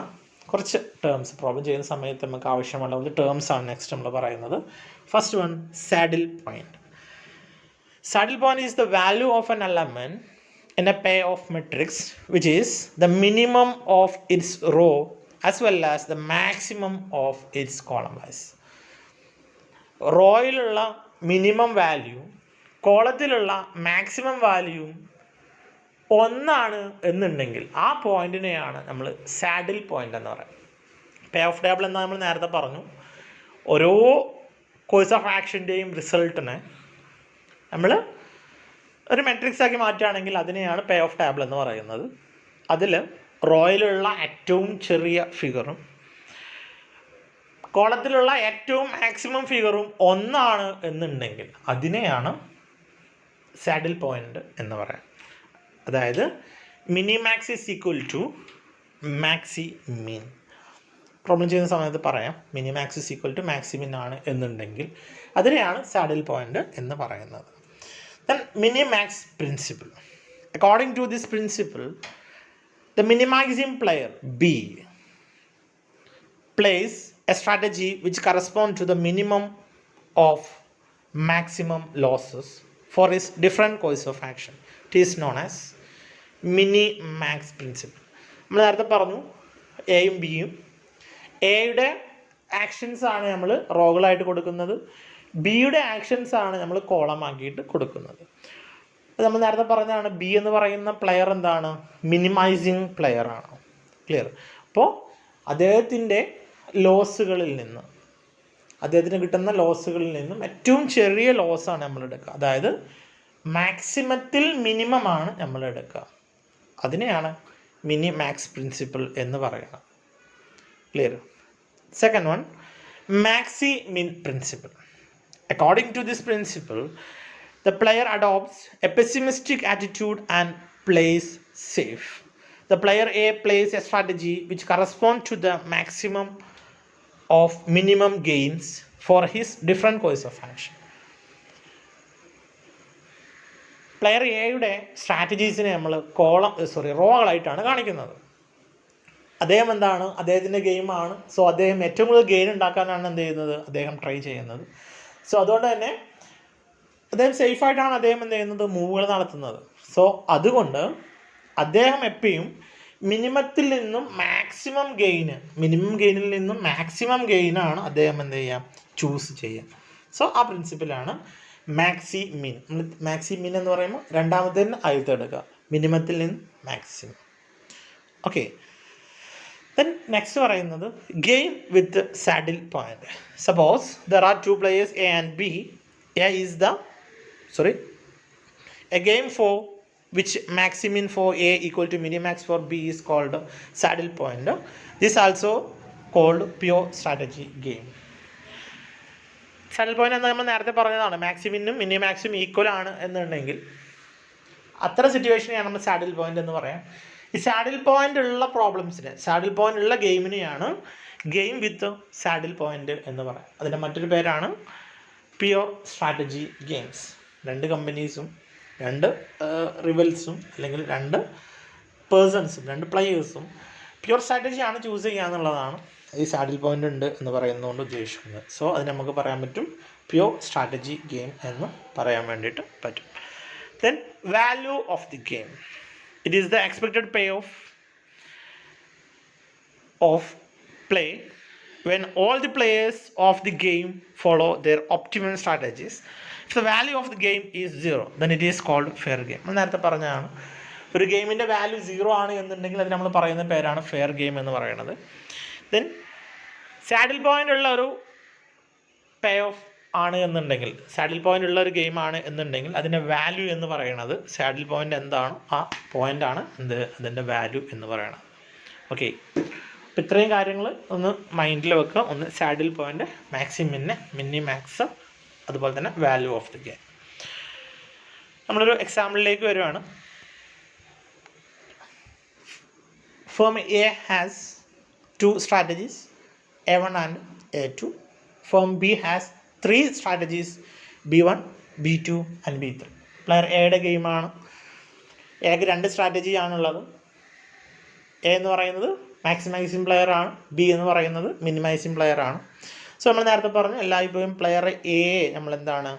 കുറച്ച് ടേംസ് പ്രോബ്ലം ചെയ്യുന്ന സമയത്ത് നമുക്ക് ആവശ്യമുള്ള ടേംസ് ആണ് നെക്സ്റ്റ് നമ്മൾ പറയുന്നത്. First one, saddle point. Saddle point is the value of N element in a payoff matrix which is the minimum of its row as well as the maximum of its column wise. റോയിലുള്ള minimum value കോളത്തിലുള്ള maximum value ഒന്നാണ് എന്നുണ്ടെങ്കിൽ ആ പോയിന്റിനെയാണ് നമ്മൾ saddle point എന്ന് പറയുന്നത്. പേ of table എന്ന് നമ്മൾ നേരത്തെ പറഞ്ഞു. ഓരോ കോഴ്സ് ഓഫ് ആക്ഷൻ്റെയും റിസൾട്ടിനെ നമ്മൾ ഒരു മെട്രിക്സ് ആക്കി മാറ്റുകയാണെങ്കിൽ അതിനെയാണ് പേ ഓഫ് ടേബിൾ എന്ന് പറയുന്നത്. അതിൽ റോയിലുള്ള ഏറ്റവും ചെറിയ ഫിഗറും കോളത്തിലുള്ള ഏറ്റവും മാക്സിമം ഫിഗറും ഒന്നാണ് എന്നുണ്ടെങ്കിൽ അതിനെയാണ് സാഡിൽ പോയിന്റ് എന്ന് പറയാം. അതായത് minimax is equal to maximin. Problem ചെയ്യുന്ന സമയത്ത് പറയാം minimax is equal to maximin ആണ് എന്നുണ്ടെങ്കിൽ അതിനെയാണ് സാഡിൽ പോയിന്റ് എന്ന് പറയുന്നത്. Then minimax principle. According to this principle, the minimizing player B plays a strategy which corresponds to the minimum of maximum losses for its different course of action. It is known as minimax principle. നമ്മൾ നേരത്തെ പറഞ്ഞു എയും ബിയും. എയുടെ actions ആണ് നമ്മൾ റോകളായിട്ട് കൊടുക്കുന്നത്, ബിയുടെ ആക്ഷൻസ് ആണ് നമ്മൾ കോളമാക്കിയിട്ട് കൊടുക്കുന്നത്. നമ്മൾ നേരത്തെ പറഞ്ഞതാണ് ബി എന്ന് പറയുന്ന പ്ലെയർ എന്താണ്, മിനിമൈസിങ് പ്ലെയർ ആണ്. ക്ലിയർ? അപ്പോൾ അദ്ദേഹത്തിൻ്റെ ലോസുകളിൽ നിന്ന്, അദ്ദേഹത്തിന് കിട്ടുന്ന ലോസുകളിൽ നിന്നും ഏറ്റവും ചെറിയ ലോസാണ് നമ്മൾ എടുക്കുക. അതായത് മാക്സിമത്തിൽ മിനിമമാണ് നമ്മൾ എടുക്കുക. അതിനെയാണ് മിനിമാക്സ് പ്രിൻസിപ്പിൾ എന്ന് പറയുന്നത്. Clear? Second one, maximin principle. According to this principle, the player adopts a pessimistic attitude and plays safe. The player A plays a strategy which corresponds to the maximum of minimum gains for his different course of action. Player എയുടെ സ്ട്രാറ്റജീസിനെ നമ്മൾ റോകളായിട്ടാണ് കാണിക്കുന്നത്. അദ്ദേഹം എന്താണ്, അദ്ദേഹത്തിൻ്റെ ഗെയിമാണ്. So അദ്ദേഹം ഏറ്റവും കൂടുതൽ ഗെയിൻ ഉണ്ടാക്കാനാണ് എന്ത് ചെയ്യുന്നത്, അദ്ദേഹം ട്രൈ ചെയ്യുന്നത്. സോ അതുകൊണ്ട് തന്നെ അദ്ദേഹം സേഫായിട്ടാണ് അദ്ദേഹം എന്ത് ചെയ്യുന്നത്, മൂവുകൾ നടത്തുന്നത്. സോ അതുകൊണ്ട് അദ്ദേഹം എപ്പോഴും മിനിമത്തിൽ നിന്നും മാക്സിമം ഗെയിനിൽ നിന്നും മാക്സിമം ഗെയിനാണ് അദ്ദേഹം എന്ത് ചെയ്യുക, ചൂസ് ചെയ്യുക. സോ ആ പ്രിൻസിപ്പിളാണ് മാക്സി മിൻ. മാക്സി മിൻ എന്ന് പറയുമ്പോൾ രണ്ടാമത്തേന് ആദ്യത്തെ എടുക്കുക, മിനിമത്തിൽ നിന്ന് മാക്സിമം. ഓക്കെ, ദെൻ നെക്സ്റ്റ് പറയുന്നത് game with saddle point. Suppose there are two players A and B. A game for which maximin for A equal to minimax for B is called saddle point. This also called pure strategy game. Saddle point എന്ന് നമ്മൾ നേരത്തെ പറഞ്ഞതാണ്, മാക്സിമിനും മിനിമാക്സും equal ആണ് എന്നുണ്ടെങ്കിൽ അത്തരം സിറ്റുവേഷനെയാണ് നമ്മൾ saddle point എന്ന് പറയാം. ഈ സാഡിൽ പോയിന്റ് ഉള്ള പ്രോബ്ലംസിന്, സാഡിൽ പോയിന്റ് ഉള്ള ഗെയിമിനെയാണ് ഗെയിം വിത്ത് സാഡിൽ പോയിന്റ് എന്ന് പറയാം. അതിൻ്റെ മറ്റൊരു പേരാണ് പ്യുവർ സ്ട്രാറ്റജി ഗെയിംസ്. രണ്ട് കമ്പനീസും രണ്ട് റിവൽസും അല്ലെങ്കിൽ രണ്ട് പേഴ്സൺസും രണ്ട് പ്ലെയേഴ്സും പ്യുവർ സ്ട്രാറ്റജിയാണ് ചൂസ് ചെയ്യുക എന്നുള്ളതാണ് ഈ സാഡിൽ പോയിന്റ് ഉണ്ട് എന്ന് പറയുന്നതുകൊണ്ട് ഉദ്ദേശിക്കുന്നത്. സോ അത് നമുക്ക് പറയാൻ പറ്റും പ്യുവർ സ്ട്രാറ്റജി ഗെയിം എന്ന് പറയാൻ വേണ്ടിയിട്ട് പറ്റും. Then value of the game. It is the expected pay of play when all the players of the game follow their optimal strategies. If the value of the game is 0, then it is called fair game. നേരത്തെ പറഞ്ഞതാണ്, ഒരു ഗെയിമിൻ്റെ value 0 ആണ് എന്നുണ്ടെങ്കിൽ അത് നമ്മൾ പറയുന്ന പേരാണ് ഫെയർ ഗെയിം എന്ന് പറയുന്നത്. ദെൻ സാഡിൽ പോയിൻ്റ് ഉള്ള ഒരു പേ ഓഫ് ആണ് എന്നുണ്ടെങ്കിൽ, സാഡിൽ പോയിൻ്റ് ഉള്ള ഒരു ഗെയിമാണ് എന്നുണ്ടെങ്കിൽ അതിൻ്റെ വാല്യൂ എന്ന് പറയുന്നത്, സാഡിൽ പോയിൻ്റ് എന്താണ് ആ പോയിൻ്റാണ് അതിൻ്റെ വാല്യൂ എന്ന് പറയുന്നത്. ഓക്കെ, അപ്പോൾ ഇത്രയും കാര്യങ്ങൾ ഒന്ന് മൈൻഡിൽ വെക്കുക. ഒന്ന് സാഡിൽ പോയിൻ്റ്, മാക്സിമിന് മിനിമാക്സ്, അതുപോലെ തന്നെ വാല്യൂ ഓഫ് ദി ഗെയിം. നമ്മളൊരു എക്സാമ്പിളിലേക്ക് വരുവാണ്. Firm A has 2 strategies, A1 and A2. Firm B has 3 strategies, B1, B2 and B3. Player എയുടെ ഗെയിമാണ്. എക്ക് 2 സ്ട്രാറ്റജി ആണുള്ളത്. എ എന്ന് പറയുന്നത് മാക്സിമൈസിങ് പ്ലെയർ ആണ്, ബി എന്ന് പറയുന്നത് മിനിമൈസിങ് പ്ലെയർ ആണ്. സോ നമ്മൾ നേരത്തെ പറഞ്ഞു എല്ലായ്പ്പോഴും പ്ലെയർ എ നമ്മൾ എന്താണ്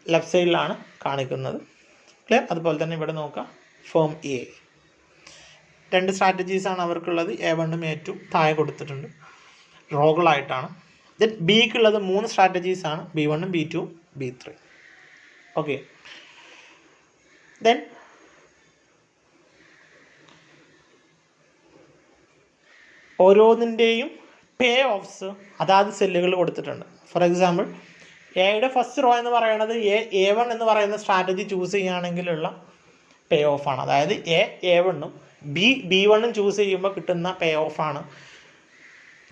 ലെഫ്റ്റ് സൈഡിലാണ് കാണിക്കുന്നത്. ക്ലിയർ? അതുപോലെ തന്നെ ഇവിടെ നോക്കാം, ഫേം എ 2 സ്ട്രാറ്റജീസാണ് അവർക്കുള്ളത്. A1 A2 താഴെ കൊടുത്തിട്ടുണ്ട്, റോകളായിട്ടാണ്. ദെൻ ബിക്കുള്ളത് 3 സ്ട്രാറ്റജീസാണ്, B1 B2 B3. Okay, then ഓരോന്നിൻ്റെയും പേ ഓഫ്സ് അതാത് സെല്ലുകൾ കൊടുത്തിട്ടുണ്ട്. ഫോർ എക്സാമ്പിൾ എയുടെ ഫസ്റ്റ് റോ എന്ന് പറയുന്നത് A1 എന്ന് പറയുന്ന സ്ട്രാറ്റജി ചൂസ് ചെയ്യുകയാണെങ്കിലുള്ള പേ ഓഫാണ്. അതായത് A1ഉം B1ഉം ചൂസ് ചെയ്യുമ്പോൾ കിട്ടുന്ന പേ ഓഫാണ്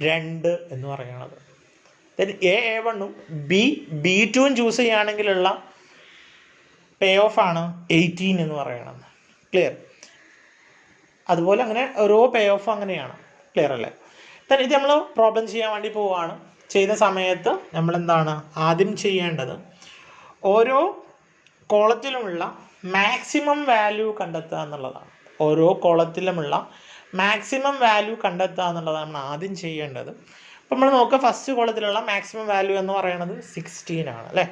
2 എന്ന് പറയുന്നത്. ദെൻ A1ഉം B2ഉം ചൂസ് ചെയ്യുകയാണെങ്കിലുള്ള പേ ഓഫാണ് 18 എന്ന് പറയുന്നത്. ക്ലിയർ? അതുപോലെ അങ്ങനെ ഓരോ പേ ഓഫ് അങ്ങനെയാണ്. ക്ലിയർ അല്ലേ? ദെൻ ഇത് നമ്മൾ പ്രോബ്ലം ചെയ്യാൻ വേണ്ടി പോവുകയാണ്. ചെയ്യുന്ന സമയത്ത് നമ്മളെന്താണ് ആദ്യം ചെയ്യേണ്ടത്, ഓരോ കോളത്തിലുമുള്ള മാക്സിമം വാല്യൂ കണ്ടെത്തുക എന്നുള്ളതാണ്. ഓരോ കോളത്തിലുമുള്ള മാക്സിമം വാല്യൂ കണ്ടെത്തുക എന്നുള്ളതാണ് നമ്മൾ ആദ്യം ചെയ്യേണ്ടത്. അപ്പോൾ നമ്മൾ നോക്കുക, ഫസ്റ്റ് കോളത്തിലുള്ള മാക്സിമം വാല്യൂ എന്ന് പറയുന്നത് 16 ആണ് അല്ലേ.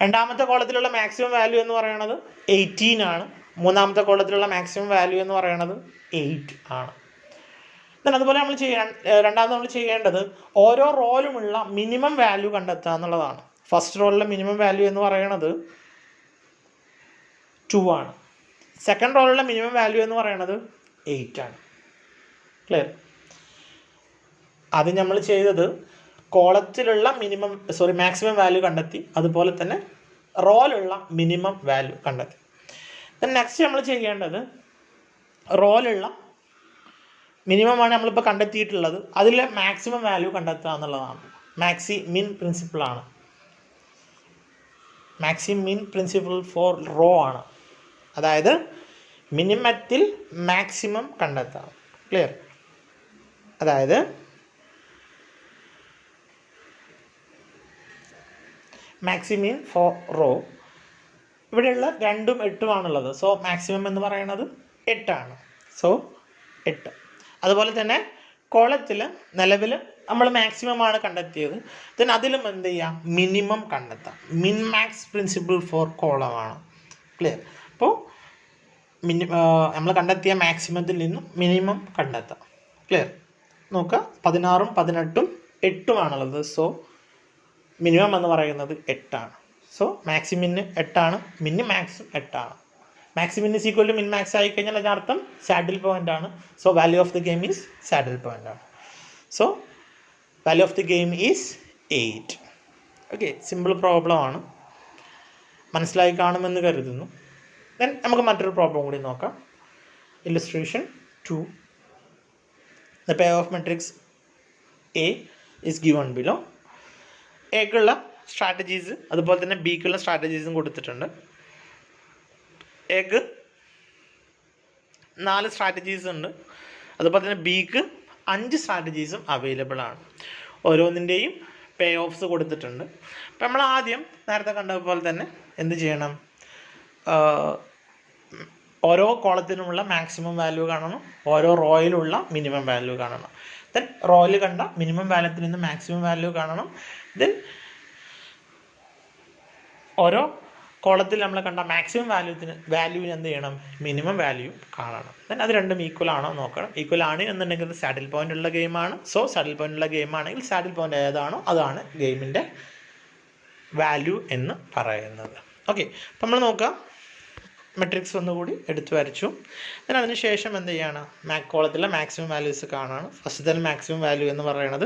രണ്ടാമത്തെ കോളത്തിലുള്ള മാക്സിമം വാല്യൂ എന്ന് പറയുന്നത് 18 ആണ്. മൂന്നാമത്തെ കോളത്തിലുള്ള മാക്സിമം വാല്യൂ എന്ന് പറയുന്നത് 8 ആണ്. ദെൻ അതുപോലെ രണ്ടാമത് നമ്മൾ ചെയ്യേണ്ടത് ഓരോ റോയിലുമുള്ള മിനിമം വാല്യൂ കണ്ടെത്തുക എന്നുള്ളതാണ്. ഫസ്റ്റ് റോയിലുള്ള മിനിമം വാല്യൂ എന്ന് പറയുന്നത് 2 ആണ്. സെക്കൻഡ് റോയിലുള്ള മിനിമം വാല്യൂ എന്ന് പറയുന്നത് 8 ആണ്. ക്ലിയർ? ആദ്യം നമ്മൾ ചെയ്തത് കോളത്തിലുള്ള മാക്സിമം വാല്യൂ കണ്ടെത്തി, അതുപോലെ തന്നെ റോയിലുള്ള മിനിമം വാല്യൂ കണ്ടെത്തി. ദെൻ നെക്സ്റ്റ് നമ്മൾ ചെയ്യേണ്ടത് റോയിലുള്ള മിനിമമാണ് നമ്മളിപ്പോൾ കണ്ടെത്തിയിട്ടുള്ളത്, അതിൽ മാക്സിമം വാല്യൂ കണ്ടെത്തുക എന്നുള്ളതാണ്. മാക്സി മിൻ പ്രിൻസിപ്പിളാണ്. മാക്സി മിൻ പ്രിൻസിപ്പിൾ ഫോർ റോ ആണ്. അതായത് മിനിമത്തിൽ മാക്സിമം കണ്ടെത്താം. ക്ലിയർ? അതായത് മാക്സിമിൻ ഫോർ റോ, ഇവിടെയുള്ള 2ഉം 8ഉമാണുള്ളത്. സോ മാക്സിമം എന്ന് പറയുന്നത് 8ആണ്. സോ 8. അതുപോലെ തന്നെ കോളത്തിൽ നിലവിൽ നമ്മൾ മാക്സിമമാണ് കണ്ടെത്തിയത്. ദെൻ അതിലും എന്ത് ചെയ്യാം, മിനിമം കണ്ടെത്താം. മിൻമാക്സ് പ്രിൻസിപ്പിൾ ഫോർ കോളമാണ്. ക്ലിയർ? അപ്പോൾ നമ്മൾ കണ്ടെത്തിയ മാക്സിമത്തിൽ നിന്നും മിനിമം കണ്ടെത്താം. ക്ലിയർ? നോക്കുക, 16ഉം 18ഉം 8ഉമാണുള്ളത്. സോ മിനിമം എന്ന് പറയുന്നത് 8ആണ്. സോ മാക്സിമിന് 8ആണ്, മിനിമാക്സും 8ആണ്. Maximin is equal to minmax ആയി കഴിഞ്ഞാൽ അതിനർത്ഥം സാഡിൽ പോയിന്റ് ആണ്. So value of the game is saddle point ആണ്. So value of the game is 8. Okay, simple problem ആണ്, മനസ്സിലായി കാണുമെന്ന് കരുതുന്നു. ദെൻ നമുക്ക് മറ്റൊരു പ്രോബ്ലം കൂടി നോക്കാം. Illustration 2. The payoff matrix A is given below. എക്കുള്ള സ്ട്രാറ്റജീസ് അതുപോലെ തന്നെ ബിക്കുള്ള സ്ട്രാറ്റജീസും കൊടുത്തിട്ടുണ്ട്. എക്ക് 4 സ്ട്രാറ്റജീസ് ഉണ്ട്, അതുപോലെ തന്നെ ബിക്ക് 5 സ്ട്രാറ്റജീസും അവൈലബിൾ ആണ്. ഓരോന്നിൻ്റെയും പേ ഓഫ്സ് കൊടുത്തിട്ടുണ്ട്. അപ്പം നമ്മൾ ആദ്യം നേരത്തെ കണ്ടതുപോലെ തന്നെ എന്ത് ചെയ്യണം, ഓരോ കോളത്തിനുമുള്ള മാക്സിമം വാല്യൂ കാണണം, ഓരോ റോയിലുള്ള മിനിമം വാല്യൂ കാണണം. ദെൻ റോയിൽ കണ്ട മിനിമം വാല്യൂത്തിൽ നിന്ന് മാക്സിമം വാല്യൂ കാണണം. ദെൻ ഓരോ കോളത്തിൽ നമ്മൾ കണ്ട മാക്സിമം വാല്യൂവിന് എന്ത് ചെയ്യണം, മിനിമം വാല്യൂ കാണണം. ദെൻ അത് രണ്ടും ഈക്വൽ ആണോ നോക്കണം. ഈക്വൽ ആണ് എന്നുണ്ടെങ്കിൽ അത് സാഡിൽ പോയിന്റ് ഉള്ള ഗെയിമാണ്. സോ സാഡിൽ പോയിന്റ് ഉള്ള ഗെയിം ആണെങ്കിൽ സാഡിൽ പോയിന്റ് ഏതാണോ അതാണ് ഗെയിമിൻ്റെ വാല്യൂ എന്ന് പറയുന്നത്. ഓക്കെ, അപ്പം നമ്മൾ നോക്കാം. മെട്രിക്സ് ഒന്നുകൂടി എടുത്തു വരച്ചു. then അതിന് ശേഷം എന്ത് ചെയ്യാണ്, കോളത്തിലെ മാക്സിമം വാല്യൂസ് കാണാണ്. ഫസ്റ്റത്തെ മാക്സിമം വാല്യൂ എന്ന് പറയുന്നത്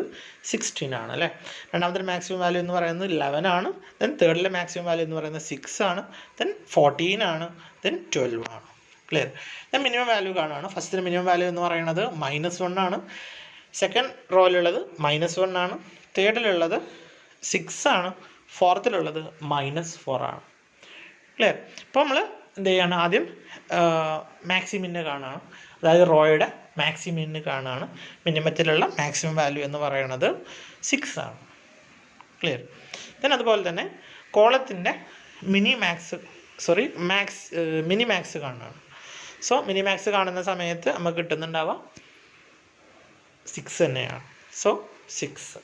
16 ആണ് അല്ലേ. രണ്ടാമത്തെ മാക്സിമം വാല്യൂ എന്ന് പറയുന്നത് 11 ആണ്. ദെൻ തേർഡിലെ മാക്സിമം വാല്യൂ എന്ന് പറയുന്നത് 6 ആണ്. ദെൻ 14 ആണ്. ദെൻ 12 ആണ്. ക്ലിയർ? ദെൻ മിനിമം വാല്യൂ കാണാണ്. ഫസ്റ്റത്തെ മിനിമം വാല്യൂ എന്ന് പറയുന്നത് -1 ആണ്. സെക്കൻഡ് റോയിലുള്ളത് -1 ആണ്. തേർഡിലുള്ളത് 6 ആണ്. ഫോർത്തിലുള്ളത് -4 ആണ്. ക്ലിയർ? അപ്പോൾ നമ്മൾ എന്ത് ചെയ്യാണ്, ആദ്യം മാക്സിമിന് കാണാണ്, അതായത് റോയുടെ മാക്സിമിന് കാണാണ്. മിനിമത്തിലുള്ള മാക്സിമം വാല്യൂ എന്ന് പറയുന്നത് 6 ആണ്. ക്ലിയർ? ദെൻ അതുപോലെ തന്നെ കോളത്തിൻ്റെ മിനിമാക്സ് കാണാണ്. സോ മിനിമാക്സ് കാണുന്ന സമയത്ത് നമുക്ക് കിട്ടുന്നുണ്ടാവുക 6 തന്നെയാണ്. സോ 6.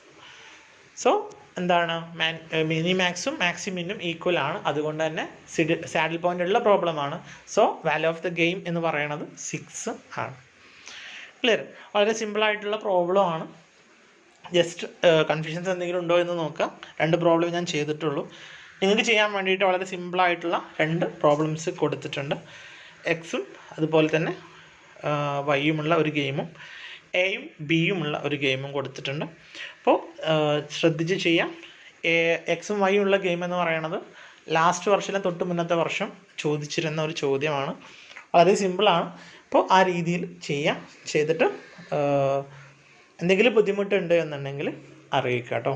സോ എന്താണ്, മിനിമാക്സും മാക്സിമിനും ഈക്വൽ ആണ്. അതുകൊണ്ട് തന്നെ സാഡിൽ പോയിന്റ് ഉള്ള പ്രോബ്ലമാണ്. So value of the game എന്ന് പറയുന്നത് 6 ആണ്. ക്ലിയർ? വളരെ സിമ്പിളായിട്ടുള്ള പ്രോബ്ലം ആണ്. ജസ്റ്റ് കൺഫ്യൂഷൻസ് എന്തെങ്കിലും ഉണ്ടോ എന്ന് നോക്കാം. 2 പ്രോബ്ലം ഞാൻ ചെയ്തിട്ടുള്ളൂ. നിങ്ങൾക്ക് ചെയ്യാൻ വേണ്ടിയിട്ട് വളരെ സിമ്പിളായിട്ടുള്ള 2 പ്രോബ്ലംസ് കൊടുത്തിട്ടുണ്ട്. എക്സും അതുപോലെ തന്നെ വൈയുമുള്ള ഒരു ഗെയിമും എയും ബിയുമുള്ള ഒരു ഗെയിമും കൊടുത്തിട്ടുണ്ട്. അപ്പോൾ ശ്രദ്ധിച്ച് ചെയ്യാം. എക്സും വൈയും ഉള്ള ഗെയിം എന്ന് പറയുന്നത് ലാസ്റ്റ് വർഷത്തിലെ തൊട്ട് മുന്നത്തെ വർഷം ചോദിച്ചിരുന്ന ഒരു ചോദ്യമാണ്. വളരെ സിമ്പിളാണ്. അപ്പോൾ ആ രീതിയിൽ ചെയ്യാം. ചെയ്തിട്ട് എന്തെങ്കിലും ബുദ്ധിമുട്ടുണ്ട് എന്നുണ്ടെങ്കിൽ അറിയിക്കാം കേട്ടോ.